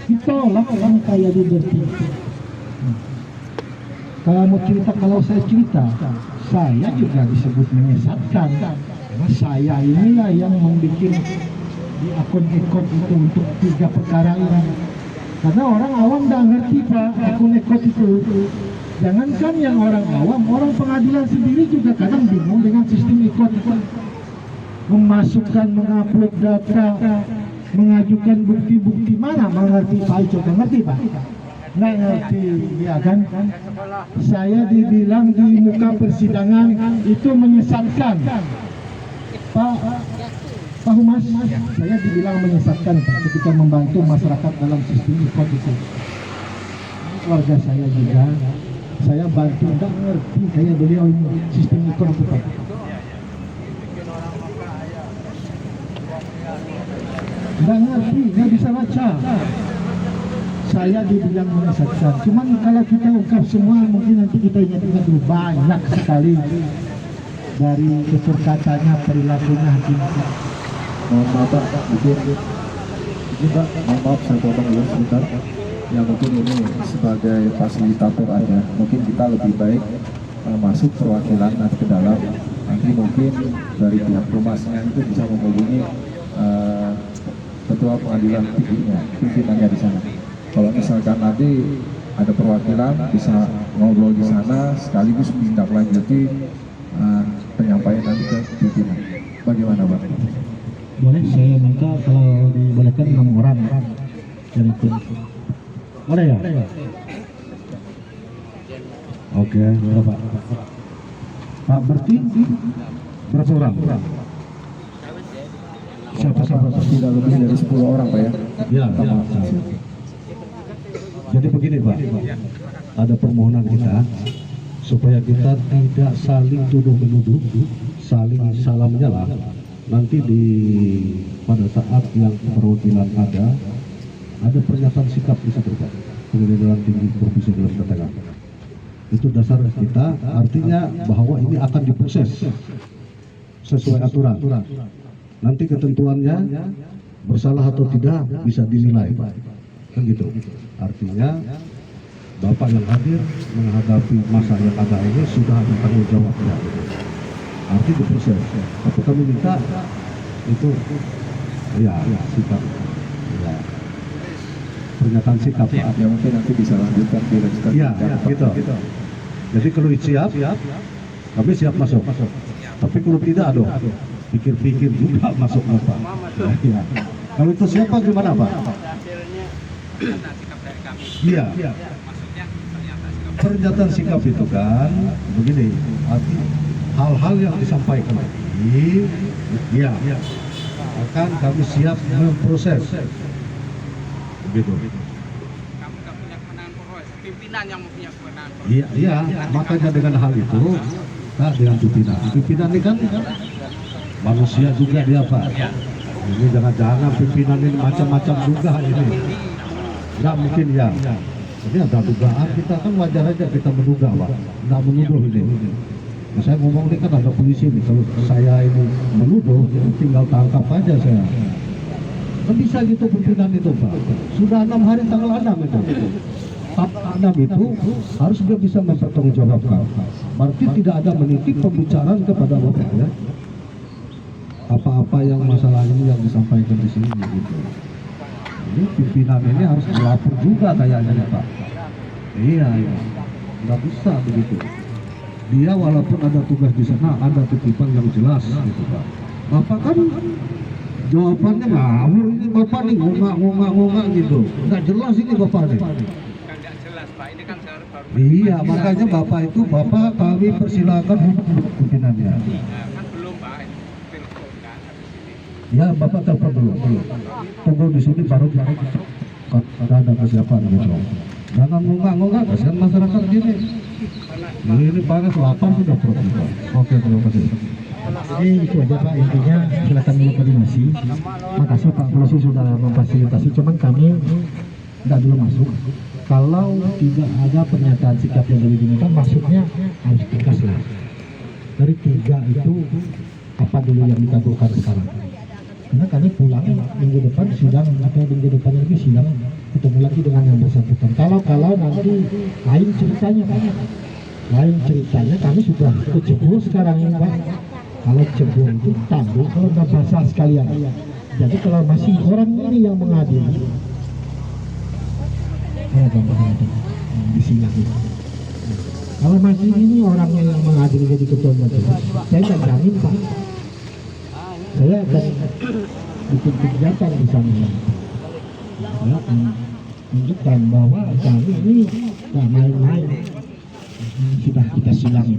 ditolak orang kaya di bertiga. Kalau mau cerita, kalau saya cerita, saya juga disebut menyesatkan karena saya inilah yang membuat di akun ekot itu untuk 3 perkara ini. Karena orang awam tidak ngerti Pak akun ekot itu. Jangankan yang orang awam, orang pengadilan sendiri juga kadang bingung dengan sistem ekot itu. Memasukkan, mengupload data, mengajukan bukti-bukti, mana mengerti Pak Ico, ngerti Pak? Nggak ngerti, ya kan? Saya dibilang di muka persidangan itu menyesatkan Pak Humas, saya dibilang menyesatkan Pak ketika membantu masyarakat dalam sistem ekot itu. Keluarga saya juga, saya bantu, nggak ngerti kayak beliau ini sistem ekot itu Pak. Nggak ngerti, nggak bisa baca. Saya dibilang menyesatkan. Cuman kalau kita ungkap semua, mungkin nanti kita ingat-ingat dulu banyak sekali dari tutur katanya, perilakunya hakim. Mohon maaf Pak, mungkin Pak, mohon maaf saya potong dulu sebentar. Ya mungkin ini sebagai fasilitator aja, mungkin kita lebih baik masuk perwakilan nanti ke dalam. Nanti mungkin dari pihak rumahnya itu bisa menghubungi ketua pengadilan pimpinannya di sana. Kalau misalkan nanti ada perwakilan bisa ngobrol di sana sekaligus menindaklanjuti penyampaian nanti ke pimpinan. Bagaimana Pak? Boleh saya minta kalau dibolehkan 6 orang dari tim. Boleh ya? Oke, berapa? Pak berarti berapa orang? Siapa-siapa tidak lebih dari 10 orang Pak ya? Ya. Jadi begini Pak, ada permohonan kita supaya kita tidak saling tuduh-menuduh, saling salah menyala. Nanti pada saat yang perwakilan ada pernyataan sikap di situ Pak, Pengadilan Tinggi Provinsi Sulawesi Tengah. Itu dasar kita, artinya bahwa ini akan diproses sesuai aturan. Nanti ketentuannya bersalah atau tidak bisa dinilai Pak, kan gitu. Artinya Bapak yang hadir menghadapi masa yang ada ini sudah ada tanggung jawabnya. Arti diproses. Tapi kami minta itu ya sikap, ya pernyataan sikap Pak. Ya mungkin nanti bisa lanjutkan dilanjutkan. Ya, gitu. Jadi kalau siap, kami siap masuk. Tapi kalau tidak, aduh, pikir-pikir juga masuk apa. Ya. Kalau itu siapa gimana Pak? Iya. Pernyataan sikap itu kan begini, arti hal-hal yang disampaikan ini, ya, akan kami siap memproses. Begitu. Pimpinan yang mempunyai kewenangan. Iya, makanya dengan hal itu, dengan pimpinan ini kan manusia juga dia Pak. Ini jangan-jangan pimpinan ini macam-macam juga ini. Nggak mungkin ya. Ini ada dugaan, kita kan wajar aja kita menduga Pak. Nggak menuduh ini. Nah, saya ngomong ini kan ada polisi nih. Kalau saya ini menuduh, tinggal tangkap aja saya. Kan bisa gitu pimpinan itu Pak. Sudah 6 hari tanggal 6 itu. Tanggal 6 itu harus dia bisa mempertanggungjawabkan. Berarti tidak ada menitip pembicaraan kepada Bapak ya. Apa-apa yang masalah ini yang disampaikan di sini gitu. Ini pimpinan ini harus melapor juga kayaknya Pak. Iya. Nggak bisa begitu. Dia walaupun ada tugas di sana, ada titipan yang jelas gitu Pak. Bapak kan jawabannya ngawur ini Bapak nih ngomong gitu. Nggak jelas ini Bapak nih. Nggak jelas Pak, ini kan baru. Iya, makanya Bapak itu kami persilakan hubungi pimpinannya. Kan belum Pak, telepon kan habis ini. Ya, Bapak telepon dulu. Tunggu di sini baru ada kesiapan gitu. Jangan ngomong-ngomong, kasihan masyarakat gini. Ini panas lapar sudah perut. Oke, terima kasih. Jadi itu aja Pak, intinya silakan dulu koordinasi. Makasih Pak Polisi sudah memfasilitasi, cuman kami tidak dulu masuk. Kalau tidak ada pernyataan sikap yang lebih diminta, maksudnya harus tegas lah. Dari 3 itu apa dulu yang dikabulkan sekarang? Karena kami pulang minggu depan sidang atau minggu depan lagi sidang, ketemu lagi dengan yang bersangkutan. Kalau nanti lain ceritanya Pak. Lain ceritanya kami sudah kecebur sekarang ini Pak. Kalau cebur itu tabu kalau nggak basah sekalian. Jadi kalau masih orang ini yang mengadili, di sini. Kalau masih ini orangnya yang mengadili jadi ketua majelis, saya nggak jamin Pak. Saya akan bikin kegiatan di sana. Ya, menunjukkan bahwa kami ini nggak main-main. Sudah kita silang.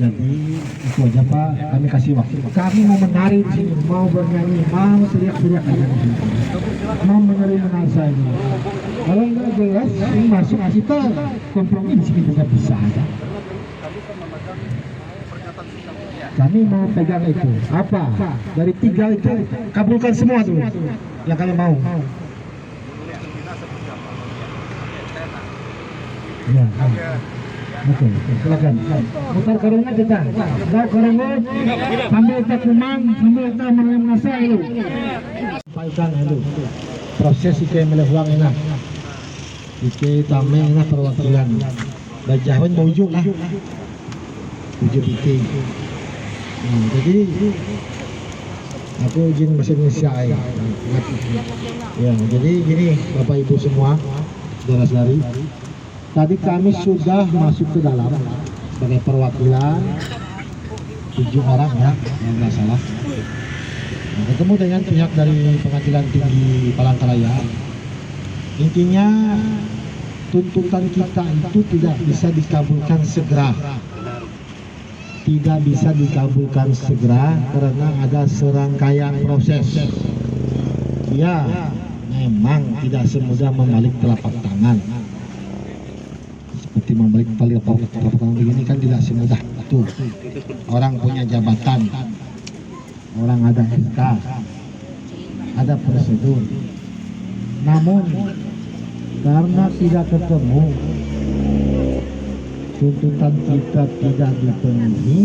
Jadi itu aja Pak, kami kasih waktu. Kami mau menari di sini, mau bernyanyi, mau teriak-teriak aja di sini. Mau menerima saya. Kalau nggak jelas, ini masuk kita kompromi di sini juga bisa aja. Kami mau pegang itu. Apa? Dari 3 itu kabulkan semua dulu. Yang kalian mau. Ya. Oke, silakan. Mutar korongnya kita. Dah korongnya sambil kita kumang, sambil kita menasa itu. Sampaikan itu. Proses ike melehuang enak. Ike tameng enak perwakilan. Bajahun mau ujuk lah. Ujuk ike. Nah, jadi aku izin bahasa Indonesia ya. Jadi gini Bapak Ibu semua, saudara-saudari. Tadi kami sudah masuk ke dalam sebagai perwakilan 7 orang ya, yang nggak salah. Nah, ketemu dengan pihak dari Pengadilan Tinggi Palangkaraya. Intinya tuntutan kita itu tidak bisa dikabulkan segera. Tidak bisa dikabulkan segera karena ada serangkaian proses. Ya, memang tidak semudah membalik telapak tangan. Seperti membalik telapak tangan begini kan tidak semudah itu. Orang punya jabatan, orang ada SK, ada prosedur. Namun karena tidak ketemu, tuntutan kita tidak dipenuhi,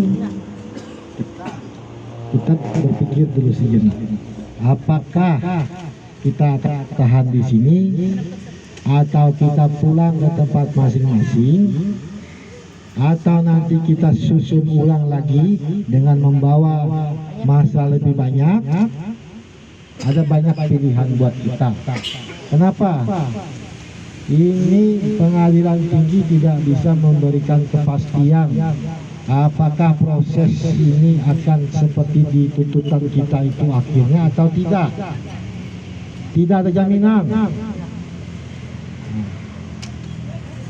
kita berpikir dulu sejenak. Apakah kita tahan di sini atau kita pulang ke tempat masing-masing, atau nanti kita susun ulang lagi dengan membawa masa lebih banyak? Ada banyak pilihan buat kita. Kenapa? Ini pengadilan tinggi tidak bisa memberikan kepastian apakah proses ini akan seperti di tuntutan kita itu akhirnya atau tidak. Tidak ada jaminan.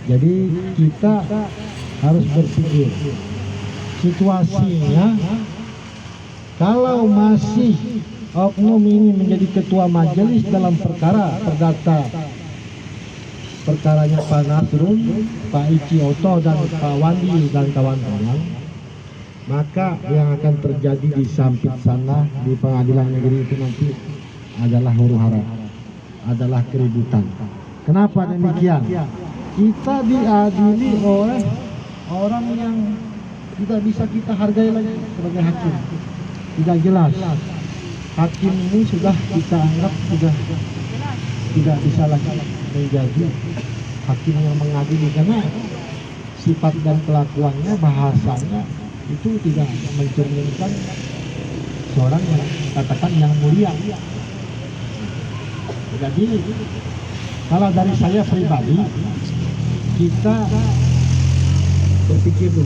Jadi kita harus berpikir situasinya, kalau masih oknum ini menjadi ketua majelis dalam perkara perdata, perkaranya Pak Nasrun, Pak Ici Oto dan Pak Wandi dan kawan-kawan, maka yang akan terjadi di samping sana di pengadilan negeri itu nanti adalah huru-hara, adalah keributan. Kenapa demikian? Kita diadili oleh orang yang tidak bisa kita hargai lagi sebagai hakim. Tidak jelas. Hakim ini sudah kita anggap sudah tidak bisa lagi menjadi hakim yang mengadili karena sifat dan kelakuannya, bahasanya itu tidak mencerminkan seorang yang katakan yang mulia. Jadi kalau dari saya pribadi, kita berpikir dulu.